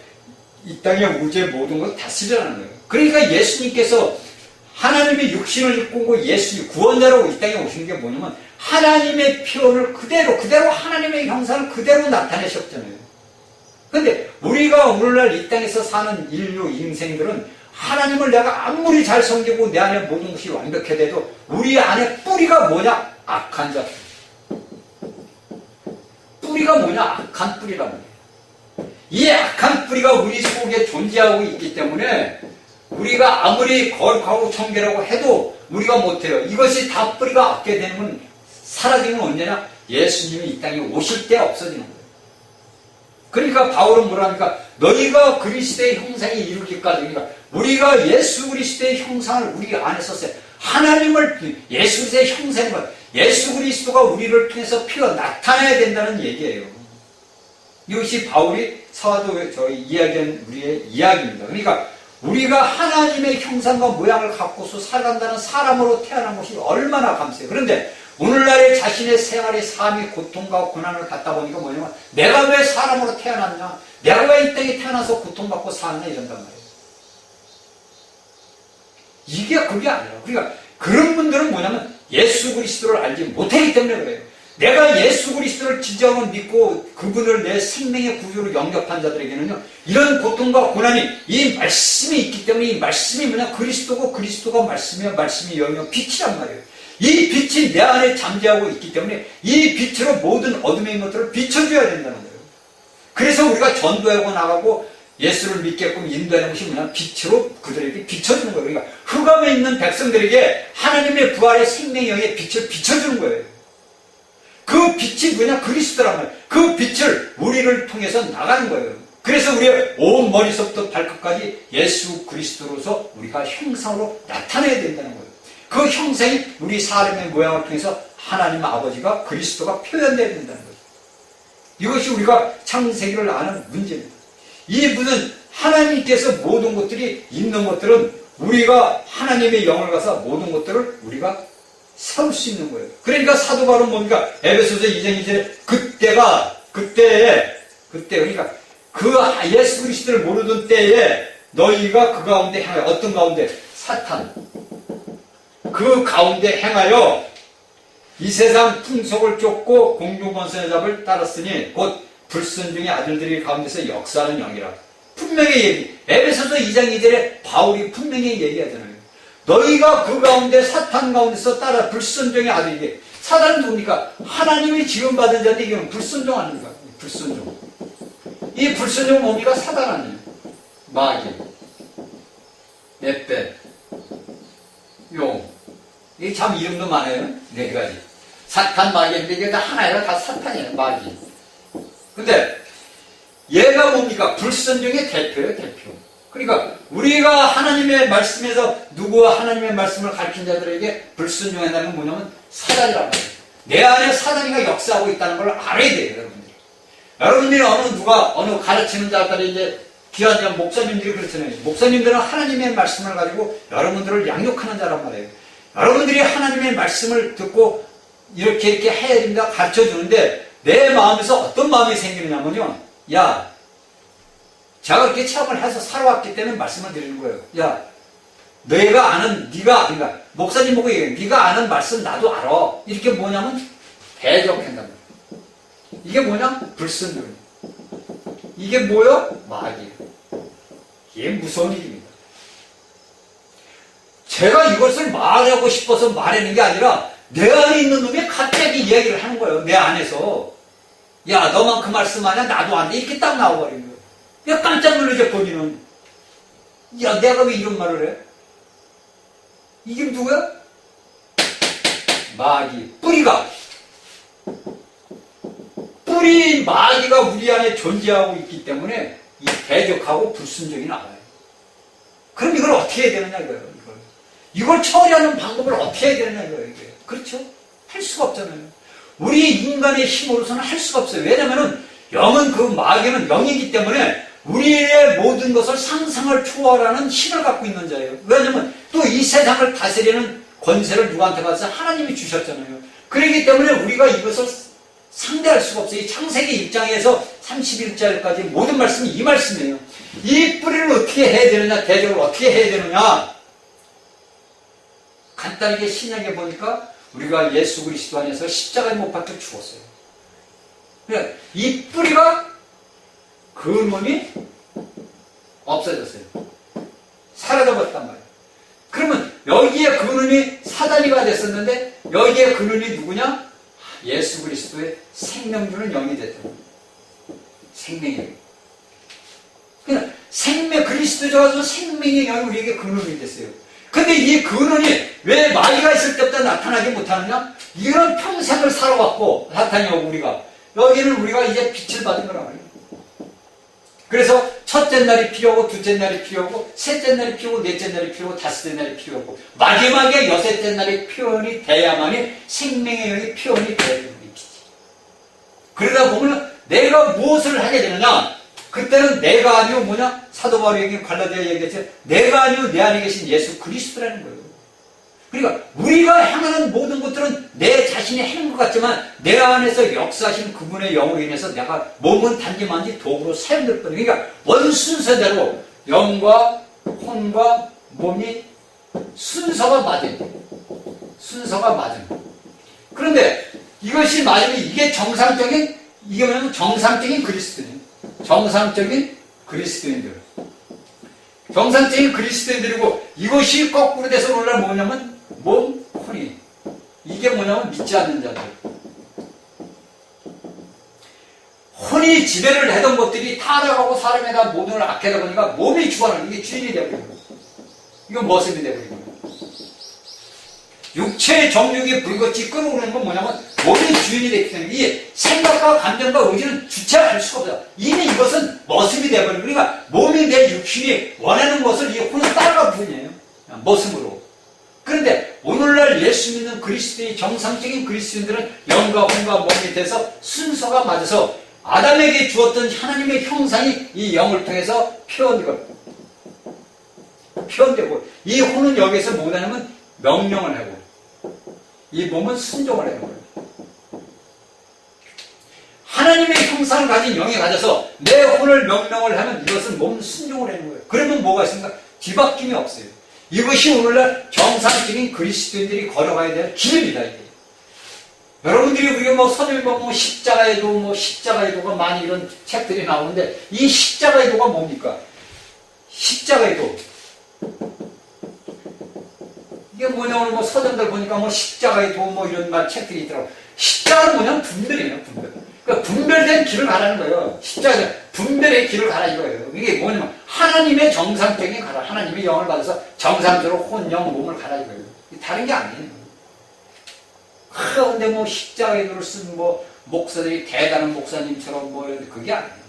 이 땅의 우주의 모든 것을 다스리라는 거예요. 그러니까 예수님께서 하나님의 육신을 입고 온 거 예수 구원자로 이 땅에 오신 게 뭐냐면 하나님의 표현을 그대로 하나님의 형상을 그대로 나타내셨잖아요. 근데 우리가 오늘날 이 땅에서 사는 인류 인생들은 하나님을 내가 아무리 잘 섬기고 내 안에 모든 것이 완벽해도 우리 안에 뿌리가 뭐냐? 악한 자. 뿌리가 뭐냐? 악한 뿌리란 말이에요. 이 악한 뿌리가 우리 속에 존재하고 있기 때문에 우리가 아무리 거룩하고 청결하고 해도 우리가 못해요. 이것이 다 뿌리가 악게 되면 사라지는 언제냐? 예수님이 이 땅에 오실 때 없어지는 거예요. 그러니까 바울은 뭐라니까 너희가 그리스도의 형상이 이루기까지 그러니까 우리가 예수 그리스도의 형상을 우리 안에 썼어요. 하나님을 예수 그리스도의 형상을 예수 그리스도가 우리를 통해서 피어 나타나야 된다는 얘기예요. 이것이 바울이 사도에 저희 이야기한 우리의 이야기입니다. 그러니까 우리가 하나님의 형상과 모양을 갖고서 살아간다는 사람으로 태어난 것이 얼마나 감사해요. 그런데 오늘날의 자신의 생활의 삶이 고통과 고난을 갖다 보니까 뭐냐면 내가 왜 사람으로 태어났냐? 내가 왜 이 땅에 태어나서 고통받고 사느냐? 이런단 말이에요. 이게 그게 아니라 그러니까 그런 분들은 뭐냐면 예수 그리스도를 알지 못하기 때문에 그래요. 내가 예수 그리스도를 진정으로 믿고 그분을 내 생명의 구주로 영접한 자들에게는요 이런 고통과 고난이 이 말씀이 있기 때문에 이 말씀이 뭐냐 그리스도고 그리스도가 말씀이야 말씀이 영이요 빛이란 말이에요. 이 빛이 내 안에 잠재하고 있기 때문에 이 빛으로 모든 어둠의 것들을 비춰줘야 된다는 거예요. 그래서 우리가 전도하고 나가고 예수를 믿게끔 인도하는 것이 뭐냐 빛으로 그들에게 비춰주는 거예요. 그러니까 흑암에 있는 백성들에게 하나님의 부활의 생명의 영의 빛을 비춰주는 거예요. 그 빛이 뭐냐 그리스도란 말이에요. 그 빛을 우리를 통해서 나가는 거예요. 그래서 우리의 온 머리서부터 발끝까지 예수 그리스도로서 우리가 형상으로 나타내야 된다는 거예요. 그 형상이 우리 사람의 모양을 통해서 하나님 아버지가 그리스도가 표현되어야 된다는 거예요. 이것이 우리가 창세기를 아는 문제입니다. 이 무슨 하나님께서 모든 것들이 있는 것들은 우리가 하나님의 영을 가서 모든 것들을 우리가 세울 수 있는 거예요. 그러니까 사도 바울은 뭡니까? 에베소서 2장 2절에 그때 그러니까 그 예수 그리스도를 모르던 때에 너희가 그 가운데 행하여 어떤 가운데? 사탄 그 가운데 행하여 이 세상 풍속을 쫓고 공중권세의 잡을 따랐으니 곧 불순종의 아들들이 가운데서 역사하는 영이라. 분명히 얘기. 에베소서 2장 2절에 바울이 분명히 얘기하잖아요. 너희가 그 가운데 사탄 가운데서 따라 불순종의 아들이게. 사탄은 누굽니까? 하나님이 지원받은 자인데 이건 불순종하는 거야. 불순종. 이 불순종은 뭡니까? 사단 아니에요. 마귀, 멧배, 용. 이게 참 이름도 많아요. 4가지. 사탄, 마귀인데 이게 다 하나예요. 다 사탄이에요. 마귀. 근데 얘가 뭡니까? 불순종의 대표예요. 대표. 그러니까 우리가 하나님의 말씀에서 누구와 하나님의 말씀을 가르친 자들에게 불순종한다는 건 뭐냐면 사단이라는 거예요. 내 안에 사단이가 역사하고 있다는 걸 알아야 돼요. 여러분들이. 여러분들이 어느 가르치는 자들이 이제 귀한 목사님들이 그렇잖아요. 목사님들은 하나님의 말씀을 가지고 여러분들을 양육하는 자란 말이에요. 여러분들이 하나님의 말씀을 듣고 이렇게 해야 됩니다. 가르쳐 주는데 내 마음에서 어떤 마음이 생기느냐면요. 야, 제가 그렇게 체험을 해서 살아왔기 때문에 말씀을 드리는 거예요. 야, 그러니까 목사님 보고 얘기해요. 네가 아는 말씀 나도 알아. 이렇게 뭐냐면 대적한단 말이에요. 이게 뭐냐? 불순종. 이게 뭐요? 마귀. 이게 무서운 일입니다. 제가 이것을 말하고 싶어서 말하는 게 아니라 내 안에 있는 놈이 갑자기 이야기를 하는 거예요. 내 안에서. 야, 너만 그 말씀하냐? 나도 안 돼. 이렇게 딱 나와버린 거예요. 야, 깜짝 놀라죠, 본인은. 야, 내가 왜 이런 말을 해? 이게 누구야? 마귀, 뿌리가. 뿌리 마귀가 우리 안에 존재하고 있기 때문에 이 대적하고 불순종이 나와요. 그럼 이걸 어떻게 해야 되느냐, 이거예요. 이걸 처리하는 방법을 어떻게 해야 되느냐, 이거예요. 이게. 그렇죠? 할 수가 없잖아요. 우리 인간의 힘으로서는 할 수가 없어요. 왜냐면은 영은 그 마귀는 영이기 때문에 우리의 모든 것을 상상을 초월하는 힘을 갖고 있는 자예요. 왜냐면 또 이 세상을 다스리는 권세를 누구한테 받아서 하나님이 주셨잖아요. 그렇기 때문에 우리가 이것을 상대할 수가 없어요. 이 창세기 1장에서 31절까지 모든 말씀이 이 말씀이에요. 이 뿌리를 어떻게 해야 되느냐, 대적을 어떻게 해야 되느냐. 간단하게 신약에 보니까 우리가 예수 그리스도 안에서 십자가에 못 박혀 죽었어요. 그러니까 이 뿌리가 그 놈이 없어졌어요. 사라져버렸단 말이에요. 그러면 여기에 그 놈이 사다리가 됐었는데 여기에 그 놈이 누구냐? 예수 그리스도의 생명 주는 영이 됐던 거예요. 생명의 영. 그러니까 생명, 그리스도가 생명의 영이 우리에게 근원이 됐어요. 근데 이 근원이 왜 마귀가 있을 때부터 나타나지 못하느냐? 이런 평생을 살아왔고, 사탄이 오고 우리가. 여기는 우리가 이제 빛을 받은 거란 말이에요. 그래서 첫째 날이 필요하고, 둘째 날이 필요하고, 셋째 날이 필요하고, 넷째 날이 필요하고, 다섯째 날이 필요하고, 마지막에 여섯째 날이 표현이 돼야만이 생명의 영이 표현이 돼야 되는 빛이지. 그러다 보면 내가 무엇을 하게 되느냐? 그때는 내가 아니오 뭐냐? 사도 바울에게 갈라디아 얘기했죠. 내가 아니오 내 안에 계신 예수 그리스도라는 거예요. 그러니까 우리가 향하는 모든 것들은 내 자신이 하는 것 같지만 내 안에서 역사하신 그분의 영으로 인해서 내가 몸은 단지만지 도구로 사용될 뿐이에요. 그러니까 원순서대로 영과 혼과 몸이 순서가 맞아요. 순서가 맞아요. 그런데 이것이 맞으면 이게 정상적인, 이게 뭐냐면 정상적인 그리스도예요. 정상적인 그리스도인들. 정상적인 그리스도인들이고 이것이 거꾸로 돼서 오늘날 뭐냐면 몸, 혼이. 이게 뭐냐면 믿지 않는 자들. 혼이 지배를 하던 것들이 타락하고 사람에다 모든 걸 악하다 보니까 몸이 주관하는 이게 주인이 되어버리는 거예요. 이건 모습이 되어버리는 거예요. 육체의 정욕이 불같이 끌어오르는 건 뭐냐면 몸이 주인이 되기 때문에 이 생각과 감정과 의지는 주체할 수가 없어요. 이미 이것은 모습이 되어버리는 거예요. 그러니까 몸이 내 육신이 원하는 것을 이 혼은 따라갈 뿐이에요. 모습으로. 그런데 오늘날 예수 믿는 그리스도의 정상적인 그리스도인들은 영과 혼과 몸이 돼서 순서가 맞아서 아담에게 주었던 하나님의 형상이 이 영을 통해서 표현되고 이 혼은 여기서 뭐냐면 명령을 하고 이 몸은 순종을 하는 거예요. 하나님의 형상을 가진 영이 가져서 내 혼을 명령을 하면 이것은 몸 순종을 하는 거예요. 그러면 뭐가 있습니까? 뒤바뀜이 없어요. 이것이 오늘날 정상적인 그리스도인들이 걸어가야 될 길입니다. 이게. 여러분들이 우리가 뭐 서들보 뭐 십자가의 도, 뭐 십자가의 도가 많이 이런 책들이 나오는데 이 십자가의 도가 뭡니까? 십자가의 도. 이게 뭐냐, 오늘 뭐 서점들 보니까 뭐 십자가의 도 뭐 이런 말 책들이 있더라고. 십자가는 뭐냐면 분별이에요, 분별. 그러니까 분별된 길을 가라는 거예요. 십자가, 분별의 길을 가라 이거예요. 이게 뭐냐면 하나님의 정상적인 가라. 하나님의 영을 받아서 정상적으로 혼, 영, 몸을 가라 이거예요. 다른 게 아니에요. 근데 뭐 십자가의 도를 쓴 뭐 목사들이 대단한 목사님처럼 뭐 그게 아니에요.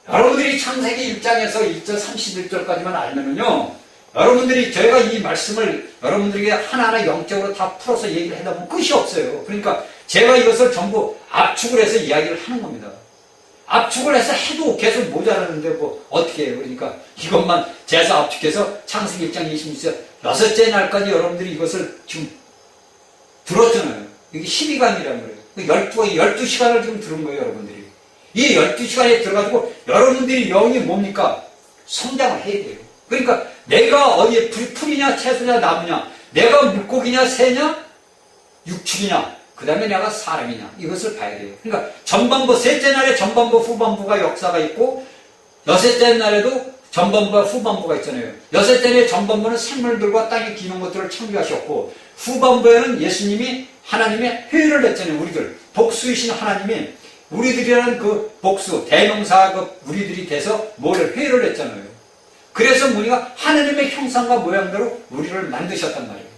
여러분들이 창세기 1장에서 1절 31절까지만 알면은요, 여러분들이 저희가 이 말씀을 여러분들에게 하나하나 영적으로 다 풀어서 얘기를 하다 보면 끝이 없어요. 그러니까 제가 이것을 전부 압축을 해서 이야기를 하는 겁니다. 압축을 해서 해도 계속 모자라는데 뭐 어떻게 해요? 그러니까 이것만 재서 압축해서 창세기 1장 26절 여섯째 날까지 여러분들이 이것을 지금 들었잖아요. 이게 12강이라는 거예요. 12시간을 지금 들은 거예요, 여러분들이. 이 12시간에 들어가지고 여러분들이 영이 뭡니까? 성장을 해야 돼요. 그러니까 내가 어디에 풀이냐 채소냐 나무냐, 내가 물고기냐 새냐 육축이냐, 그 다음에 내가 사람이냐, 이것을 봐야 돼요. 그러니까 전반부, 셋째 날에 전반부 후반부가 역사가 있고 여섯째 날에도 전반부와 후반부가 있잖아요. 여섯째는 전반부는 생물들과 땅에 기는 것들을 창조하셨고, 후반부에는 예수님이 하나님의 회유를 했잖아요. 우리들 복수이신 하나님이 우리들이라는 그 복수 대명사 그 우리들이 돼서 뭐를 회유를 했잖아요. 그래서 우리가 하나님의 형상과 모양대로 우리를 만드셨단 말이에요.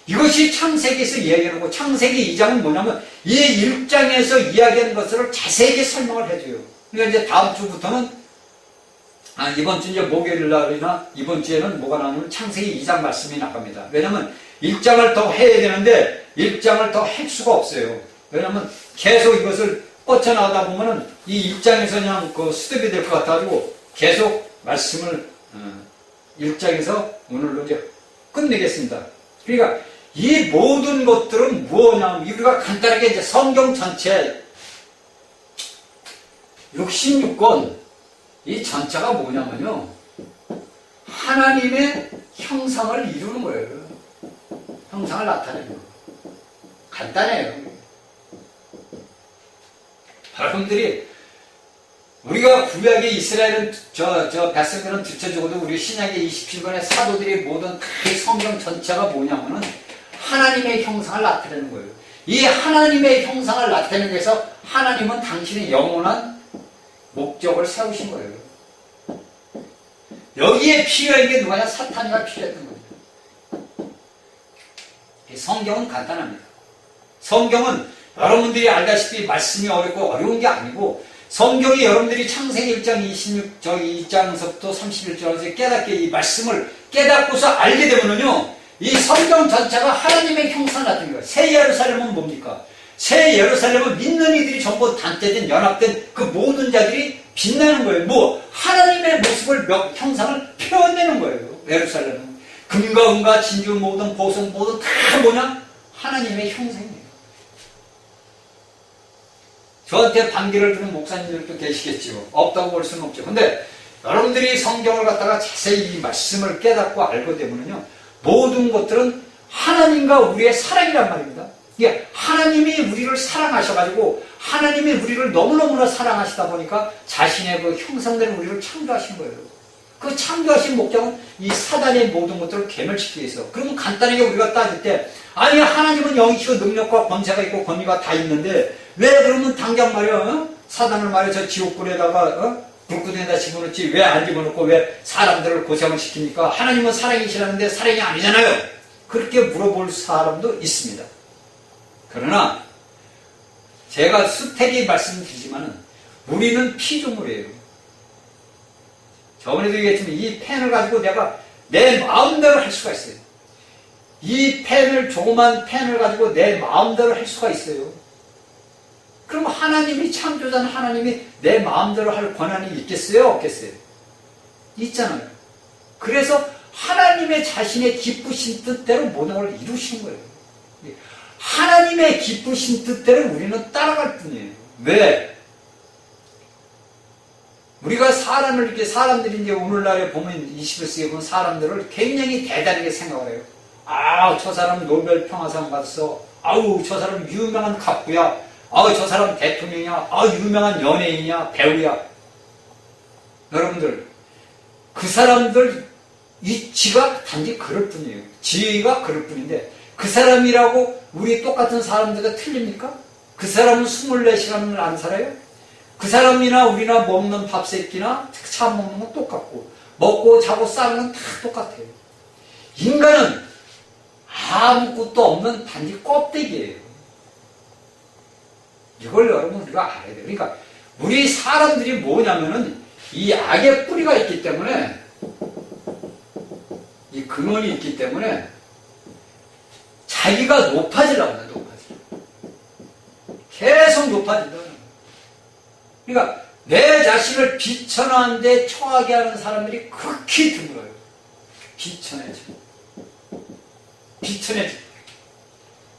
이것이 창세기에서 이야기하는 거고, 창세기 2장은 뭐냐면 이 1장에서 이야기하는 것을 자세하게 설명을 해줘요. 그러니까 이제 다음 주부터는 이번 주 이제 목요일 날이나 이번 주에는 뭐가 나오면 창세기 2장 말씀이 나갑니다. 왜냐면 1장을 더 해야 되는데 1장을 더 할 수가 없어요. 왜냐면 계속 이것을 뻗쳐나가다 보면은 이 1장에서 그냥 그 수습이 될 것 같아가지고 계속 말씀을 1장에서 오늘로 이제 끝내겠습니다. 그러니까 이 모든 것들은 뭐냐면 우리가 간단하게 이제 성경 전체 66권 이 전체가 뭐냐면요, 하나님의 형상을 이루는 거예요. 형상을 나타내는 거예요. 간단해요. 여러분들이 우리가 구약의 이스라엘은 저 백성들은 뒤쳐주고도 우리 신약의 27권의 사도들이 모든 그 성경 전체가 뭐냐면은 하나님의 형상을 나타내는 거예요. 이 하나님의 형상을 나타내는 데서 하나님은 당신의 영원한 목적을 세우신 거예요. 여기에 필요한 게 누가냐? 사탄이가 필요했던 겁니다. 성경은 간단합니다. 성경은 여러분들이 알다시피 말씀이 어렵고 어려운 게 아니고, 성경이 여러분들이 창세기 1장 2장서부터 31절에서 깨닫게 이 말씀을 깨닫고서 알게 되면은요, 이 성경 전체가 하나님의 형상을 나타내는 거예요. 새 예루살렘은 뭡니까? 새 예루살렘은 믿는 이들이 전부 단체된 연합된 그 모든 자들이 빛나는 거예요. 뭐 하나님의 모습을 형상을 표현내는 거예요. 예루살렘은 금과 은과 진주 모든 보석 모든 다 뭐냐? 하나님의 형상이에요. 저한테 반기를 드는 목사님들도 계시겠지요. 없다고 볼 수는 없죠. 근데 여러분들이 성경을 갖다가 자세히 이 말씀을 깨닫고 알고 되면은요, 모든 것들은 하나님과 우리의 사랑이란 말입니다. 이게 하나님이 우리를 사랑하셔가지고 하나님이 우리를 너무너무나 사랑하시다 보니까 자신의 그 형상대로 우리를 창조하신 거예요. 그 창조하신 목적은 이 사단의 모든 것들을 괴멸시키기 위해서. 그러면 간단하게 우리가 따질 때, 아니 하나님은 영이시고 능력과 권세가 있고 권위가 다 있는데 왜 그러면 당장 말이야 사단을 말이야 저 지옥불에다가 불구덩이에다 집어넣지 왜 안 집어넣고 왜 사람들을 고생을 시킵니까? 하나님은 사랑이시라는데 사랑이 아니잖아요. 그렇게 물어볼 사람도 있습니다. 그러나 제가 수태리 말씀드리지만은 우리는 피조물이에요. 저번에도 얘기했지만 이 펜을 가지고 내가 내 마음대로 할 수가 있어요. 이 펜을, 조그만 펜을 가지고 내 마음대로 할 수가 있어요. 그럼 하나님이 창조자는 하나님이 내 마음대로 할 권한이 있겠어요? 없겠어요? 있잖아요. 그래서 하나님의 자신의 기쁘신 뜻대로 모든 걸 이루신 거예요. 하나님의 기쁘신 뜻대로 우리는 따라갈 뿐이에요. 왜? 우리가 사람을 이렇게, 사람들이 이제 오늘날에 보면 21세기에 보면 사람들을 굉장히 대단하게 생각을 해요. 아, 저 사람 노벨 평화상 받았어. 아우, 저 사람 유명한 갑부야. 아우, 저 사람 대통령이야. 아우, 유명한 연예인이야. 배우야. 여러분들, 그 사람들, 이 지가 단지 그럴 뿐이에요. 지위가 그럴 뿐인데, 그 사람이라고 우리 똑같은 사람들과 틀립니까? 그 사람은 24시간을 안 살아요? 그 사람이나 우리나 먹는 밥 새끼나 차 먹는 건 똑같고, 먹고 자고 싸는 건 다 똑같아요. 인간은 아무것도 없는 단지 껍데기예요. 이걸 여러분 우리가 알아야 돼요. 그러니까 우리 사람들이 뭐냐면은 이 악의 뿌리가 있기 때문에, 이 근원이 있기 때문에 자기가 높아지려고 해요. 계속 높아진다. 그러니까 내 자신을 비천한 데 처하게 하는 사람들이 극히 드물어요. 비천해져.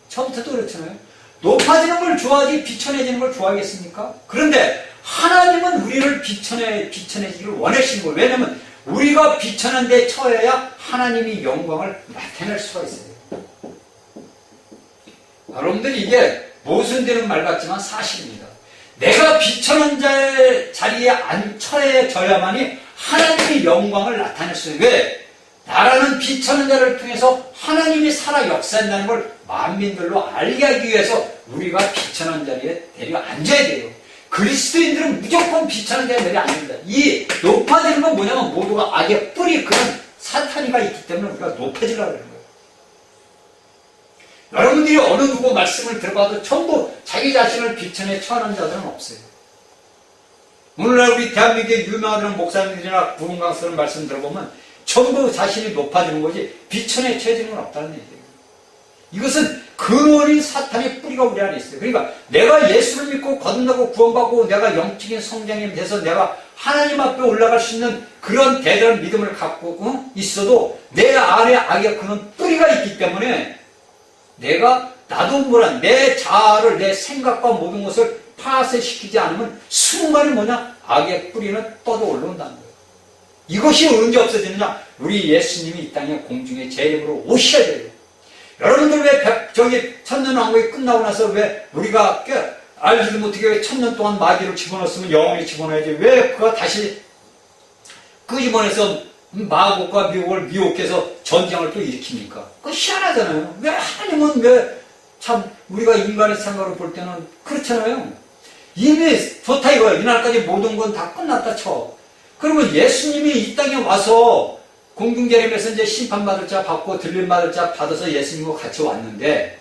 처음부터도 그렇잖아요. 높아지는 걸 좋아하지 비천해지는 걸 좋아하겠습니까? 그런데 하나님은 우리를 비천해지기를 원하시는 거예요. 왜냐하면 우리가 비천한 데 처해야 하나님이 영광을 나타낼 수가 있어요. 여러분들 이게 모순되는 말 같지만 사실입니다. 내가 비천한 자의 자리에 처해져야만이 하나님의 영광을 나타낼 수 있어요. 왜? 나라는 비천한 자를 통해서 하나님이 살아 역사한다는 걸 만민들로 알게 하기 위해서 우리가 비천한 자리에 내려 앉아야 돼요. 그리스도인들은 무조건 비천한 자리에 내려 앉는다. 이 높아지는 건 뭐냐면 모두가 악의 뿌리, 그런 사탄이가 있기 때문에 우리가 높아지려고 하는 거예요. 여러분들이 어느 누구 말씀을 들어봐도 전부 자기 자신을 비천에 처하는 자들은 없어요. 오늘날 우리 대한민국의 유명한 목사님들이나 부흥강사들 말씀 들어보면 전부 자신이 높아지는 거지 비천에 처해지는 건 없다는 얘기예요. 이것은 근원인 사탄의 뿌리가 우리 안에 있어요. 그러니까 내가 예수를 믿고 거듭나고 구원받고 내가 영적인 성장이 돼서 내가 하나님 앞에 올라갈 수 있는 그런 대단한 믿음을 갖고 있어도 내 안에 악의 그런 뿌리가 있기 때문에 내가 나도 모르는 내 자아를, 내 생각과 모든 것을 파쇄시키지 않으면 순간에 악의 뿌리는 뻗어 올라온다는 거예요. 이것이 언제 없어지느냐? 우리 예수님이 이 땅에 공중에 제 이름으로 오셔야 돼요. 여러분들 왜 천년왕국이 끝나고 나서 왜 우리가 알지도 못하게 왜 천년 동안 마귀를 집어넣었으면 영원히 집어넣어야지 왜 그가 다시 끄집어내서 마곡과 미혹을 미혹해서 전쟁을 또 일으킵니까? 그거 희한하잖아요. 왜 하나님은 왜 참 우리가 인간의 생각으로 볼 때는 그렇잖아요. 이미 좋다 이거예요. 이날까지 모든 건 다 끝났다 쳐. 그러면 예수님이 이 땅에 와서 공중재림에서 이제 심판받을 자 받고 들림받을 자 받아서 예수님과 같이 왔는데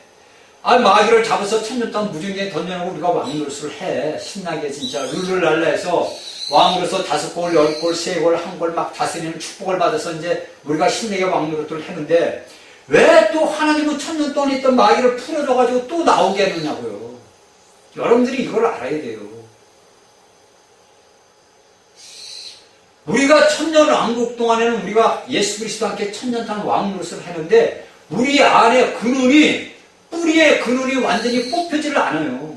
마귀를 잡아서 천년 동안 무중력에 던져놓고 우리가 왕노릇을 해. 신나게 진짜 룰루랄라 해서 왕으로서 5골, 10골, 3골, 1골 막 다스리는 축복을 받아서 이제 우리가 신나게 왕노릇을 했는데 왜 또 하나님은 천년 동안 있던 마귀를 풀어줘가지고 또 나오게 했느냐고요. 여러분들이 이걸 알아야 돼요. 우리가 천년 왕국 동안에는 우리가 예수 그리스도와 함께 천년 동안 왕노릇을 했는데 우리 안에 근원이 뿌리의 근원이 완전히 뽑혀지를 않아요.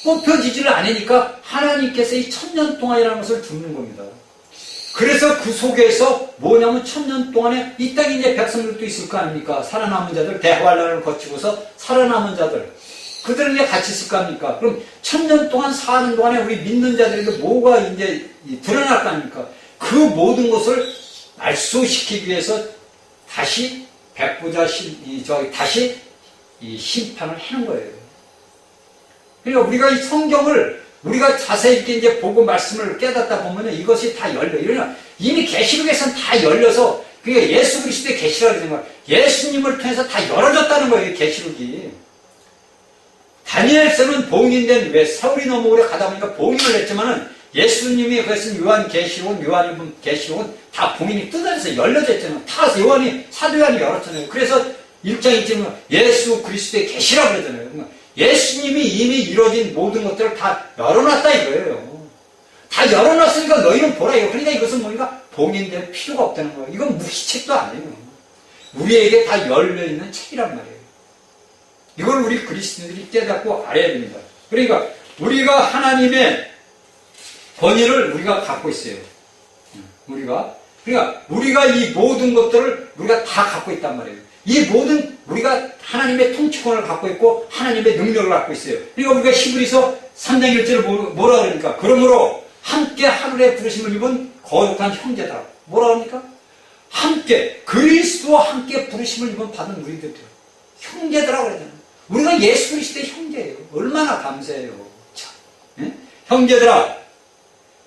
뽑혀지지를 않으니까 하나님께서 이 천년 동안이라는 것을 두는 겁니다. 그래서 그 속에서 뭐냐면 천년 동안에 이 땅에 이제 백성들도 있을 거 아닙니까? 살아남은 자들, 대환란을 거치고서 살아남은 자들. 그들은 이제 같이 있을 거 아닙니까? 그럼 천년 동안 사는 동안에 우리 믿는 자들에게 뭐가 이제 드러날 거 아닙니까? 그 모든 것을 말소시키기 위해서 다시 다시 이 심판을 하는 거예요. 그러니까 우리가 이 성경을 우리가 자세히 있게 이제 보고 말씀을 깨닫다 보면 이것이 다 열려요. 이러나 이미 계시록에서는 다 열려서 그게 예수 그리스도의 계시라고 되는 거예요. 예수님을 통해서 다 열어졌다는 거예요. 계시록이. 다니엘서는 봉인된 왜 세월이 너무 오래 가다 보니까 봉인을 했지만은 예수님이 그랬은 요한 계시록은 요한일본 계시록은 다 봉인이 뜯어져서 열려져 있잖아요. 다 사도 요한이 열었잖아요. 그래서 1장 2절은 예수 그리스도의 계시라고 그러잖아요. 예수님이 이미 이루어진 모든 것들을 다 열어놨다 이거예요. 다 열어놨으니까 너희는 보라 이거. 그러니까 이것은 뭐니까 봉인될 필요가 없다는 거예요. 이건 무시책도 아니에요. 우리에게 다 열려있는 책이란 말이에요. 이걸 우리 그리스도인들이 깨닫고 알아야 됩니다. 그러니까 우리가 하나님의 권위를 우리가 갖고 있어요. 그러니까 우리가 이 모든 것들을 우리가 다 갖고 있단 말이에요. 이 모든 우리가 하나님의 통치권을 갖고 있고 하나님의 능력을 갖고 있어요. 그러니까 우리가 히브리서 3장 1절을 뭐라 그러니까 그러므로 함께 하늘의 부르심을 입은 거룩한 형제다. 뭐라 그럽니까? 함께 그리스도와 함께 부르심을 입은 받은 우리들 형제들하고 그러잖아요. 우리가 예수 그리스도의 형제예요. 얼마나 감사해요. 참. 예? 형제들아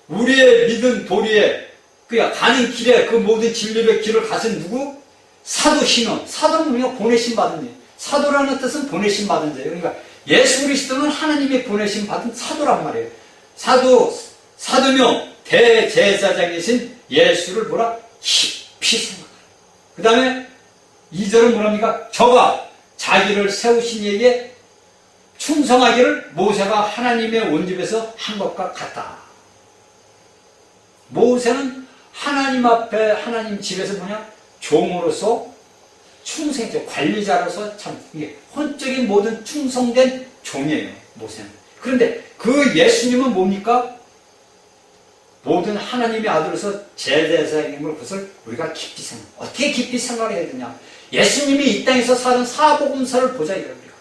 우리의 믿은 도리에 그야 가는 길에 그 모든 진리의 길을 가진 누구? 사도 시몬. 사도는 우리가 보내심 받은 자. 사도라는 뜻은 보내심 받은 자예요. 그러니까 예수 그리스도는 하나님의 보내심 받은 사도란 말이에요. 사도며 대제사장이신 예수를 뭐라? 깊이 생각하라. 그 다음에 2절은 뭐랍니까? 저가 자기를 세우신 이에게 충성하기를 모세가 하나님의 온 집에서 한 것과 같다. 모세는 하나님 앞에 하나님 집에서 종으로서 충성했죠. 관리자로서 참 이게 혼적인 모든 충성된 종이에요. 모세는. 그런데 그 예수님은 뭡니까? 모든 하나님의 아들로서 제대사님을 그것을 우리가 깊이 생각. 어떻게 깊이 생각해야 되냐? 예수님이 이 땅에서 사는 사복음서를 보자 이겁니다.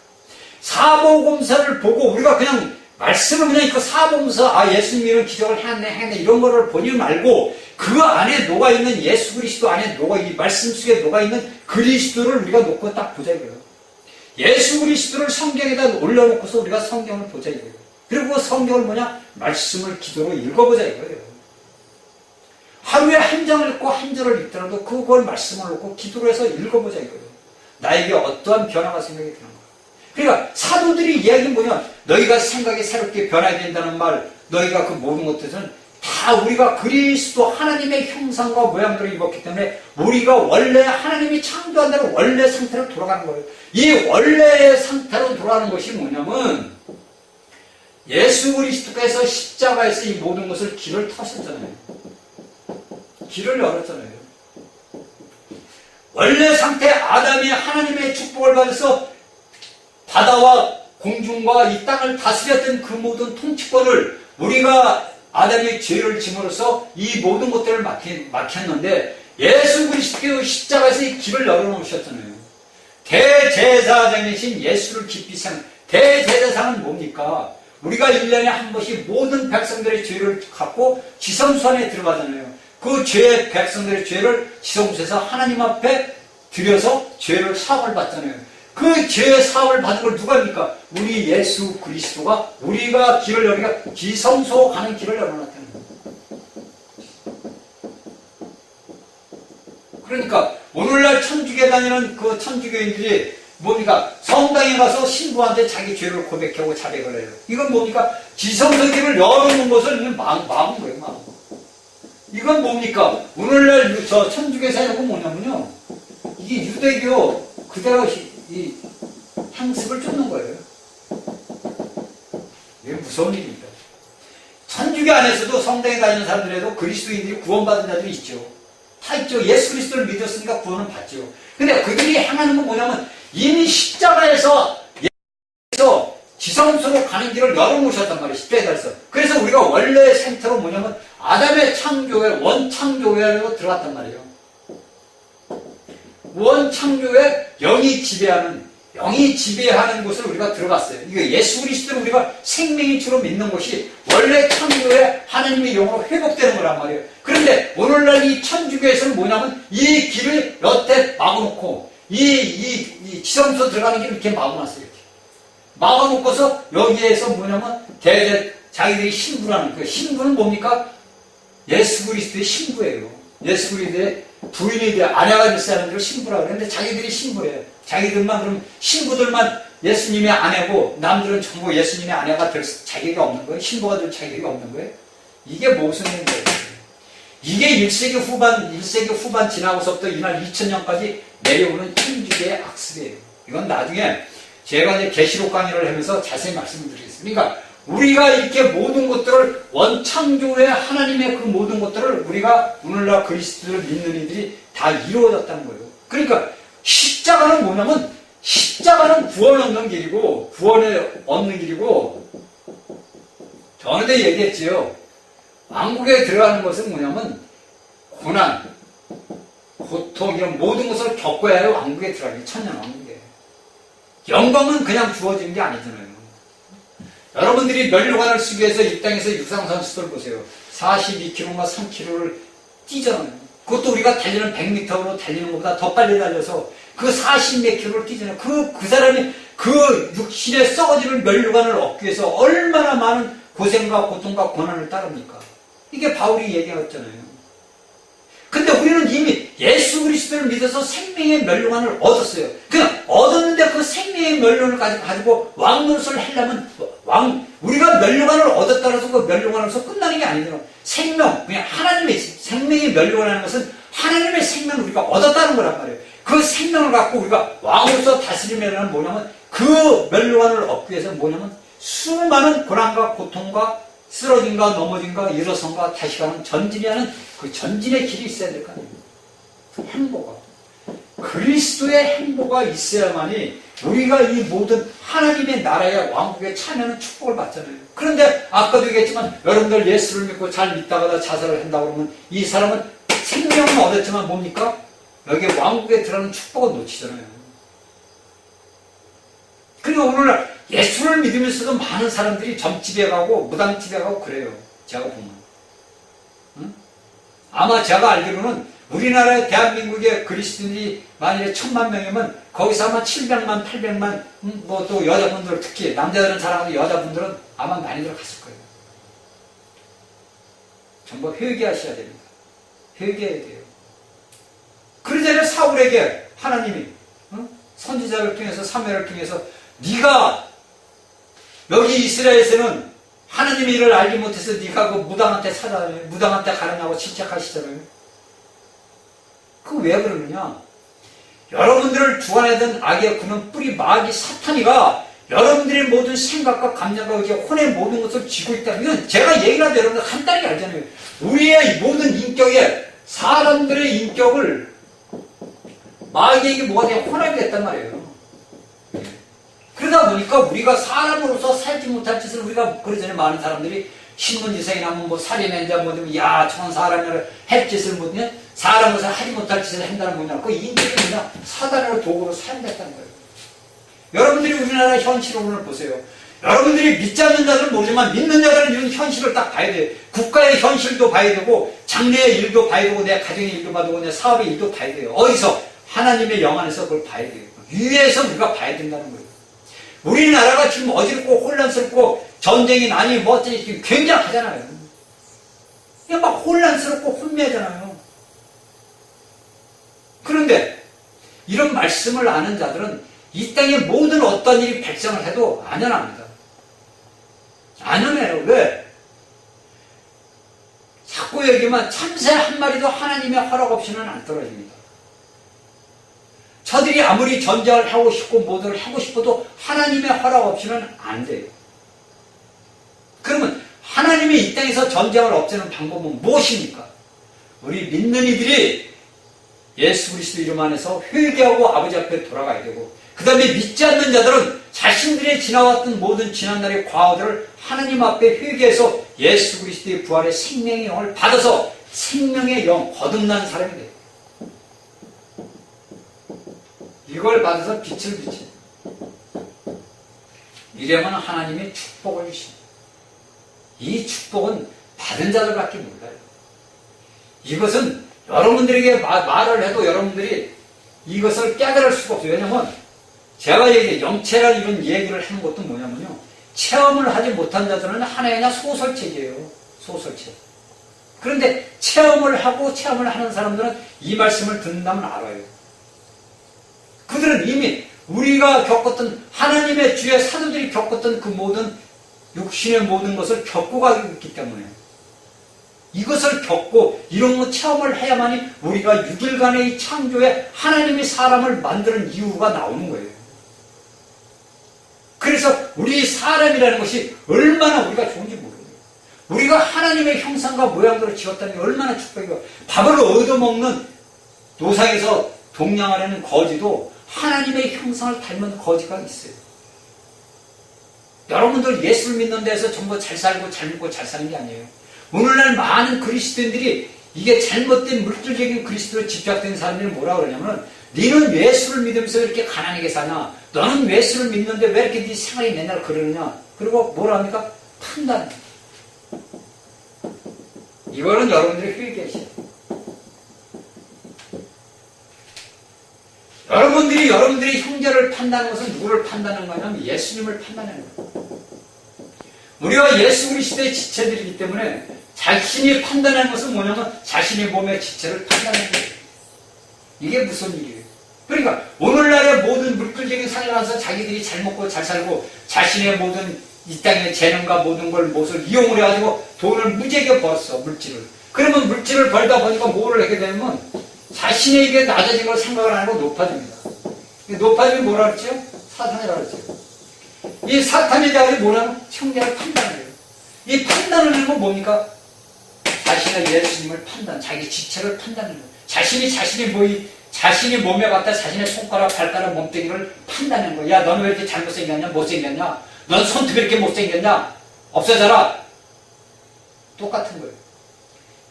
사복음서를 보고 우리가 그냥 말씀을 그냥 이거 사보면서 예수님이 이런 기적을 했네 이런 거를 보지 말고 그 안에 녹아있는 예수 그리스도 안에 이 말씀 속에 녹아있는 그리스도를 우리가 놓고 딱 보자 이거예요. 예수 그리스도를 성경에다 올려놓고서 우리가 성경을 보자 이거예요. 그리고 그 성경을 뭐냐? 말씀을 기도로 읽어보자 이거예요. 하루에 한 장을 읽고 한 절을 읽더라도 그걸 말씀을 놓고 기도로 해서 읽어보자 이거예요. 나에게 어떠한 변화가 생각이 드는 거예요. 그러니까 사도들이 이야기는 뭐냐? 너희가 생각이 새롭게 변화해야 된다는 말, 너희가 그 모든 것들은 다 우리가 그리스도 하나님의 형상과 모양대로 입었기 때문에 우리가 원래 하나님이 창조한다는 원래 상태로 돌아가는 거예요. 이 원래의 상태로 돌아가는 것이 뭐냐면 예수 그리스도께서 십자가에서 이 모든 것을 길을 터셨잖아요. 길을 열었잖아요. 원래 상태 아담이 하나님의 축복을 받아서 바다와 공중과 이 땅을 다스렸던 그 모든 통치권을 우리가 아담의 죄를 짐으로써 이 모든 것들을 막혔는데 예수 그리스도께서 십자가에서 이 길을 열어놓으셨잖아요. 대제사장이신 예수를 깊이 생각. 대제사장은 뭡니까? 우리가 1년에 한 번씩 모든 백성들의 죄를 갖고 지성소 안에 들어가잖아요. 그 죄의 백성들의 죄를 지성소에서 하나님 앞에 들여서 죄를 사함을 받잖아요. 그 죄의 사함을 받은 걸 누가 합니까? 우리 예수 그리스도가 우리가 길을 열기가 지성소 가는 길을 열어놨다는 거예요. 그러니까 오늘날 천주교 다니는 그 천주교인들이 뭡니까? 성당에 가서 신부한테 자기 죄를 고백하고 자백을 해요. 이건 뭡니까? 지성소 길을 열어놓은 것을 마음은 거예요, 마음. 이건 뭡니까? 오늘날 저 천주교 사역은 뭐냐면요. 이게 유대교 그대로 이 향습을 쫓는 거예요. 이게 무서운 일입니다. 천주교 안에서도 성당에 다니는 사람들에도 그리스도인들이 구원받은 자들이 있죠. 다 있죠. 예수 그리스도를 믿었으니까 구원은 받죠. 근데 그들이 행하는 건 뭐냐면 이미 십자가에서 지성소로 가는 길을 열어놓으셨단 말이에요. 십자가에서. 그래서 우리가 원래 생태로 뭐냐면 아담의 창조에 원창조회로 들어갔단 말이에요. 원창조에 영이 지배하는 곳을 우리가 들어갔어요. 이거 예수 그리스도를 우리가 생명인처럼 믿는 것이 원래 창조에 하나님의 영으로 회복되는 거란 말이에요. 그런데 오늘날 이 천주교에서는 뭐냐면 이 길을 여태 막아놓고 이 지성소 들어가는 길을 이렇게 막아놨어요. 이렇게. 막아놓고서 여기에서 뭐냐면 자기들이 신부라는 그 신부는 뭡니까? 예수 그리스도의 신부예요. 예수 그리스도의 부인이 돼 아내가 될 사람들을 신부라고 그러는데 자기들이 신부예요. 자기들만 그럼 신부들만 예수님의 아내고 남들은 전부 예수님의 아내가 될 자격이 없는 거예요. 신부가 될 자격이 없는 거예요. 이게 무슨 일이에요? 이게 1세기 후반 지나고서부터 이날 2000년까지 내려오는 천주교의 악습이에요. 이건 나중에 제가 이제 계시록 강의를 하면서 자세히 말씀을 드리겠습니다. 그러니까 우리가 이렇게 모든 것들을 원창조의 하나님의 그 모든 것들을 우리가 오늘날 그리스도를 믿는 이들이 다 이루어졌다는 거예요. 그러니까 십자가는 뭐냐면 십자가는 구원을 얻는 길이고 구원을 얻는 길이고 전에도 얘기했지요. 왕국에 들어가는 것은 뭐냐면 고난, 고통 이런 모든 것을 겪어야 해요. 왕국에 들어가기 천년 왕국에. 영광은 그냥 주어지는 게 아니잖아요. 여러분들이 면류관을 쓰기 위해서 이 땅에서 유상선수들 보세요. 42km인가 3km를 뛰잖아요. 그것도 우리가 달리는 100m로 달리는 것보다 더 빨리 달려서 그 40몇 킬로를 뛰잖아요. 그 사람이 그 육신의 썩어지는 면류관을 얻기 위해서 얼마나 많은 고생과 고통과 고난을 따릅니까? 이게 바울이 얘기했잖아요. 근데 우리는 이미 예수 그리스도를 믿어서 생명의 면류관을 얻었어요. 그냥 얻었는데 그 생명의 면류관을 가지고 왕노릇을 하려면 우리가 면류관을 얻었다고 해서 그 면류관으로서 끝나는 게 아니잖아요. 생명, 그냥 하나님의 생명의 면류관이라는 것은 하나님의 생명을 우리가 얻었다는 거란 말이에요. 그 생명을 갖고 우리가 왕으로서 다스리면 뭐냐면 그 면류관을 얻기 위해서 뭐냐면 수많은 고난과 고통과 쓰러짐과 넘어짐과 일어선과 다시 가는 전진이라는 그 전진의 길이 있어야 될 거 아니에요. 행보가. 그리스도의 행보가 있어야만이 우리가 이 모든 하나님의 나라의 왕국에 참여하는 축복을 받잖아요. 그런데 아까도 얘기했지만 여러분들 예수를 믿고 잘 믿다가 자살을 한다고 그러면 이 사람은 생명은 얻었지만 뭡니까? 여기에 왕국에 들어가는 축복을 놓치잖아요. 그리고 오늘날 예수를 믿으면서도 많은 사람들이 점집에 가고 무당집에 가고 그래요. 제가 보면. 응? 아마 제가 알기로는 우리나라 대한민국의 그리스도인이 만일에 1000만 명이면 거기서 아마 700만, 800만 뭐 또 여자분들 특히 남자들은 잘 알아도 여자분들은 아마 많이들 갔을 거예요. 전부 회개하셔야 됩니다. 회개해야 돼요. 그러잖아요. 사울에게 하나님이 선지자를 통해서 사무엘을 통해서 네가 여기 이스라엘에서는 하나님의 일을 알지 못해서 네가 그 무당한테 무당한테 가느냐고 질책하시잖아요. 그 왜 그러느냐? 여러분들을 주관하던 악의 그는 뿌리 마귀 사탄이가 여러분들의 모든 생각과 감정과 의지, 혼의 모든 것을 쥐고 있다. 이건 제가 얘기를 하도 여러분들 간단하게 알잖아요. 우리의 모든 인격에 사람들의 인격을 마귀에게 뭐가 되냐 혼하게 됐단 말이에요. 그러다 보니까 우리가 사람으로서 살지 못할 짓을 우리가 그러잖아요. 많은 사람들이 신문지상이나 뭐 살인행자 뭐든 야 저런 사람이라 할 짓을 못해 사람으로서 하지 못할 짓을 한다는 뭐냐. 그 인격이 그냥 사단으로 도구로 사용됐다는 거예요. 여러분들이 우리나라 현실을 오늘 보세요. 여러분들이 믿지 않는 자들은 모르지만 믿는 자들은 이런 현실을 딱 봐야 돼요. 국가의 현실도 봐야 되고 장래의 일도 봐야 되고 내 가정의 일도 봐야 되고 내 사업의 일도 봐야 돼요. 어디서? 하나님의 영 안에서 그걸 봐야 돼요. 위에서 우리가 봐야 된다는 거예요. 우리나라가 지금 어지럽고 혼란스럽고 전쟁이 나니 뭐 어쩌니 지금 굉장하잖아요. 그냥 막 혼란스럽고 혼미하잖아요. 그런데 이런 말씀을 아는 자들은 이 땅에 모든 어떤 일이 발생을 해도 안연합니다. 안연해요. 왜? 자꾸 여기만 참새 한 마리도 하나님의 허락 없이는 안 떨어집니다. 저들이 아무리 전쟁을 하고 싶고 뭐를 하고 싶어도 하나님의 허락 없이는 안 돼요. 그러면 하나님이 이 땅에서 전쟁을 없애는 방법은 무엇입니까? 우리 믿는 이들이 예수 그리스도 이름 안에서 회개하고 아버지 앞에 돌아가야 되고 그 다음에 믿지 않는 자들은 자신들의 지나왔던 모든 지난날의 과거들을 하나님 앞에 회개해서 예수 그리스도의 부활의 생명의 영을 받아서 생명의 영 거듭난 사람이 돼요. 이걸 받아서 빛을 비치. 이러면 하나님의 축복을 주십니다. 이 축복은 받은 자들밖에 몰라요. 이것은 여러분들에게 말을 해도 여러분들이 이것을 깨달을 수가 없어요. 왜냐하면 제가 영체란 이런 얘기를 하는 것도 뭐냐면요. 체험을 하지 못한 자들은 하나의 그냥 소설책이에요. 소설책. 그런데 체험을 하고 체험을 하는 사람들은 이 말씀을 듣는다면 알아요. 그들은 이미 우리가 겪었던 하나님의 주의 사도들이 겪었던 그 모든 육신의 모든 것을 겪고 가고 있기 때문에 이것을 겪고 이런 거 체험을 해야만이 우리가 6일간의 이 창조에 하나님이 사람을 만드는 이유가 나오는 거예요. 그래서 우리 사람이라는 것이 얼마나 우리가 좋은지 모르는 거예요. 우리가 하나님의 형상과 모양대로 지었다는 게 얼마나 축복이고 밥을 얻어먹는 노상에서 동양하려는 거지도 하나님의 형상을 닮은 거지가 있어요. 여러분들 예수를 믿는 데서 전부 잘 살고 잘 먹고 잘 사는 게 아니에요. 오늘날 많은 그리스도인들이 이게 잘못된 물질적인 그리스도로 집착된 사람들이 뭐라 그러냐면 너는 예수를 믿으면서 왜 이렇게 가난하게 사냐? 너는 예수를 믿는데 왜 이렇게 네 생활이 맨날 그러느냐? 그리고 뭐라 합니까? 판단. 이거는 여러분들이 회개하셔야 돼요. 여러분들이 형제를 판단하는 것은 누구를 판단하는 거냐면 예수님을 판단하는 거예요. 우리가 예수 그리스도의 지체들이기 때문에 자신이 판단하는 것은 뭐냐면 자신의 몸의 지체를 판단하는 거예요. 이게 무슨 일이에요? 그러니까 오늘날의 모든 물질적인 삶에서 자기들이 잘 먹고 잘 살고 자신의 모든 이 땅의 재능과 모든 걸 무엇을 이용을 해가지고 돈을 무지하게 벌었어. 물질을. 그러면 물질을 벌다 보니까 뭐를 하게 되면 자신에게 낮아진 걸 생각을 안 하고 높아집니다. 높아지면 뭐라 그랬죠? 사탄이라 그랬죠. 이 사탄의 자들이 뭐냐면 형제를 판단을 해요. 이 판단을 하는 건 뭡니까? 자신의 예수님을 판단, 자기 지체를 판단하는 거예요. 자신이 몸에 갖다 자신의 손가락, 발가락, 몸뚱이를 판단하는 거예요. 야, 너는 왜 이렇게 잘못생겼냐? 못생겼냐? 넌 손톱이 이렇게 못생겼냐? 없어져라. 똑같은 거예요.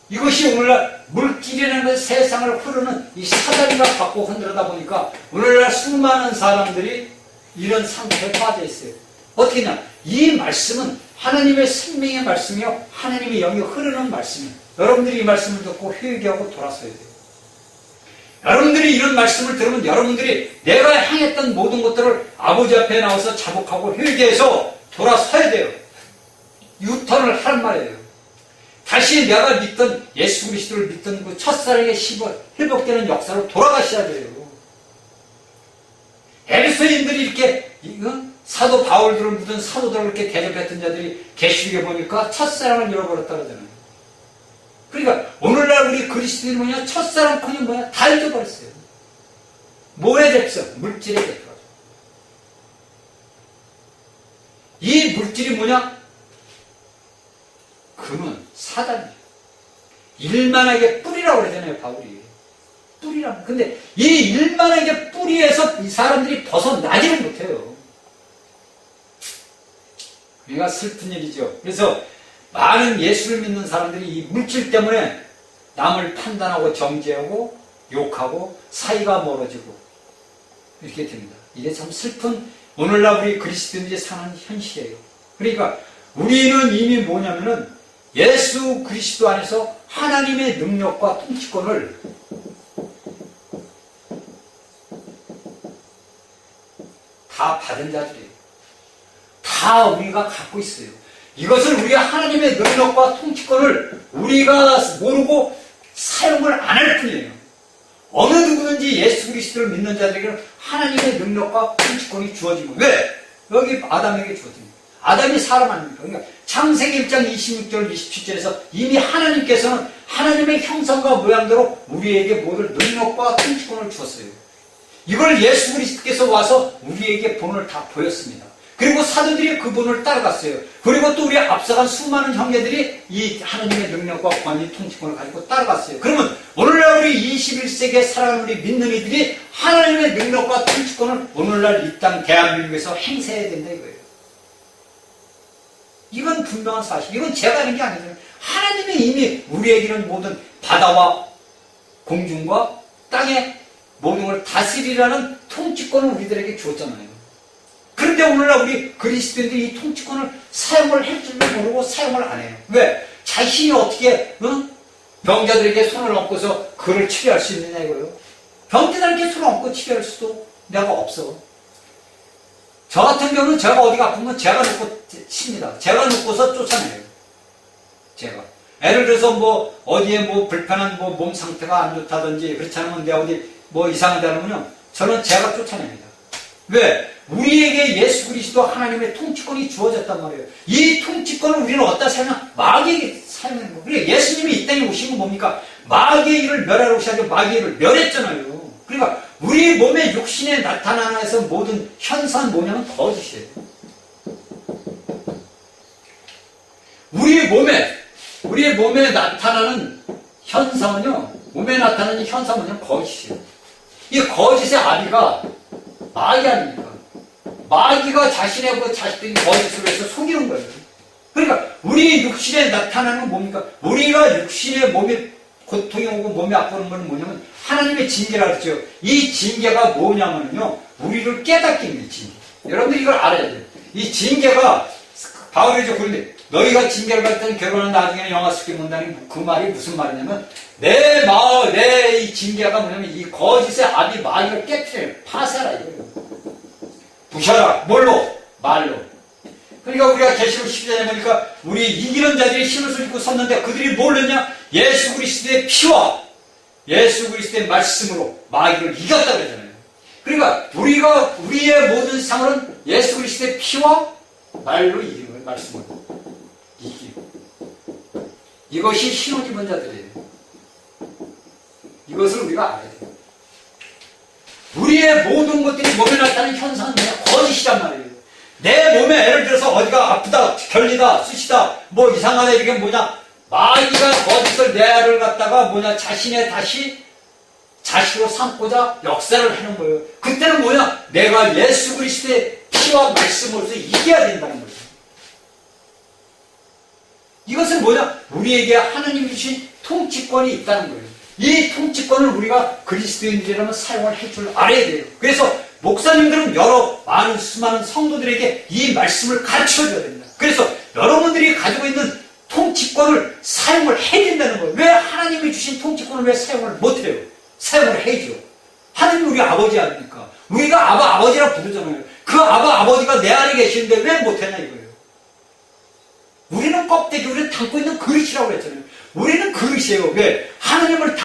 이것이 오늘날 물질이라는 세상을 흐르는 이 사다리가 갖고 흔들다 보니까 오늘날 수많은 사람들이 이런 상태에 빠져 있어요. 어떻게 냐 이 말씀은 하나님의 생명의 말씀이요, 하나님의 영이 흐르는 말씀이에요. 여러분들이 이 말씀을 듣고 회개하고 돌아서야 돼요. 여러분들이 이런 말씀을 들으면 여러분들이 내가 행했던 모든 것들을 아버지 앞에 나와서 자복하고 회개해서 돌아서야 돼요. 유턴을 하란 말이에요. 다시 내가 믿던 예수 그리스도를 믿던 그 첫사랑의 회복되는 역사로 돌아가셔야 돼요. 에베소인들이 이렇게 사도 바울들을 묻은 사도들을 이렇게 대접했던 자들이 계시록에 보니까 첫사랑을 잃어버렸다 그러잖아요. 그러니까 오늘날 우리 그리스도인이 뭐냐, 첫사랑커녕 뭐냐, 다 잊어버렸어요. 뭐의 대표? 물질의 대표죠. 이 물질이 뭐냐? 금은 사단이에요. 일만하게 뿌리라고 그러잖아요, 바울이. 뿌리라고. 근데 이 일만하게 뿌리에서 이 사람들이 벗어나지를 못해요. 그러니까 슬픈 일이죠. 그래서 많은 예수를 믿는 사람들이 이 물질 때문에 남을 판단하고 정죄하고 욕하고 사이가 멀어지고 이렇게 됩니다. 이게 참 슬픈 오늘날 우리 그리스도인들이 사는 현실이에요. 그러니까 우리는 이미 뭐냐면은 예수 그리스도 안에서 하나님의 능력과 통치권을 다 받은 자들이에요. 다 우리가 갖고 있어요. 이것을 우리가 하나님의 능력과 통치권을 우리가 모르고 사용을 안 할 뿐이에요. 어느 누구든지 예수 그리스도를 믿는 자들에게는 하나님의 능력과 통치권이 주어지고, 왜? 여기 아담에게 주어집니다. 아담이 사람 아닙니까? 그러니까 창세기 1장 26절 27절에서 이미 하나님께서는 하나님의 형상과 모양대로 우리에게 모든 능력과 통치권을 주었어요. 이걸 예수 그리스도께서 와서 우리에게 본을 다 보였습니다. 그리고 사도들이 그 본을 따라갔어요. 그리고 또 우리 앞서간 수많은 형제들이 이 하나님의 능력과 권위, 통치권을 가지고 따라갔어요. 그러면 오늘날 우리 21세기에 살아가는 우리 믿는 이들이 하나님의 능력과 통치권을 오늘날 이 땅 대한민국에서 행사해야 된다 이거예요. 이건 분명한 사실. 이건 제가 하는 게 아니잖아요. 하나님이 이미 우리에게는 모든 바다와 공중과 땅의 모든 걸 다스리라는 통치권을 우리들에게 주었잖아요. 그런데 오늘날 우리 그리스도인들이 이 통치권을 사용을 할 줄도 모르고 사용을 안 해요. 왜? 자신이 어떻게 병자들에게 손을 얹고서 그를 치료할 수 있느냐 이거예요. 병자들에게 손을 얹고 치료할 수도 내가 없어. 저 같은 경우는 제가 어디가 아프면 제가 놓고 칩니다. 제가 놓고서 쫓아내요. 제가. 예를 들어서 뭐 어디에 뭐 불편한 뭐 몸 상태가 안 좋다든지 그렇지 않으면 내가 어디 뭐 이상하다면요, 저는 제가 쫓아냅니다. 왜? 우리에게 예수 그리스도 하나님의 통치권이 주어졌단 말이에요. 이 통치권을 우리는 어디다 사용하냐? 마귀에게 사용하는 거예요. 그러니까 예수님이 이 땅에 오신 건 뭡니까? 마귀의 일을 멸하러 오셔서 마귀의 일을 멸했잖아요. 그러니까 우리 몸의 육신에 나타나서 모든 현상 뭐냐면 거짓이에요. 우리의 몸에 나타나는 현상은요, 몸에 나타나는 현상은 그냥 거짓이에요. 이 거짓의 아비가 마귀 아닙니까? 마귀가 자신의 그 자식들이 거짓으로 해서 속이는 거예요. 그러니까 우리 육신에 나타나는 건 뭡니까? 우리가 육신의 몸에 고통이 오고 몸이 아프는 건 뭐냐면 하나님의 징계라 그랬죠. 이 징계가 뭐냐면요, 우리를 깨닫게 하는 징계. 여러분들이 이걸 알아야 돼요. 이 징계가 바울이죠. 그런데 너희가 징계를 받을 때는 결혼한 나중에 영화 속에 문다니 그 말이 무슨 말이냐면 내 이 징계가 뭐냐면 이 거짓의 아비 마귀를 깨트려요. 파쇄하라 이거예요. 부셔라. 뭘로? 말로. 그러니까 우리가 계시록 12장에 보니까 우리 이기는 자들이 힘을 입고 섰는데 그들이 뭘 했냐? 예수 그리스도의 피와 예수 그리스도의 말씀으로 마귀를 이겼다 그러잖아요. 그러니까 우리의 모든 상은 예수 그리스도의 피와 말로 이기는 거예요. 말씀으로 이기고. 이것이 신혼 입은 자들이에요. 이것을 우리가 알아야 돼요. 우리의 모든 것들이 몸에 나타나는 현상은 그냥 거짓이란 말이에요. 내 몸에 예를 들어서 어디가 아프다, 결리다, 쑤시다, 뭐 이상하다 이게 뭐냐? 마귀가 거짓을 내 아를 갖다가 자신의 다시 자식으로 삼고자 역사를 하는 거예요. 그때는 내가 예수 그리스도의 피와 말씀으로서 이겨야 된다는 거예요. 이것은 우리에게 하나님이 주신 통치권이 있다는 거예요. 이 통치권을 우리가 그리스도인들이라면 사용을 할 줄 알아야 돼요. 그래서 목사님들은 많은 수많은 성도들에게 이 말씀을 가르쳐줘야 됩니다. 그래서 여러분들이 가지고 있는 통치권을 사용을 해야 된다는 거예요. 왜 하나님이 주신 통치권을 왜 사용을 못해요? 사용을 해야죠. 하나님이 우리 아버지 아닙니까? 우리가 아버지라 부르잖아요. 그 아버지가 내 안에 계시는데 왜 못하냐 이거예요. 우리는 껍데기, 우리는 담고 있는 그릇이라고 했잖아요. 우리는 그릇이에요. 왜? 하나님을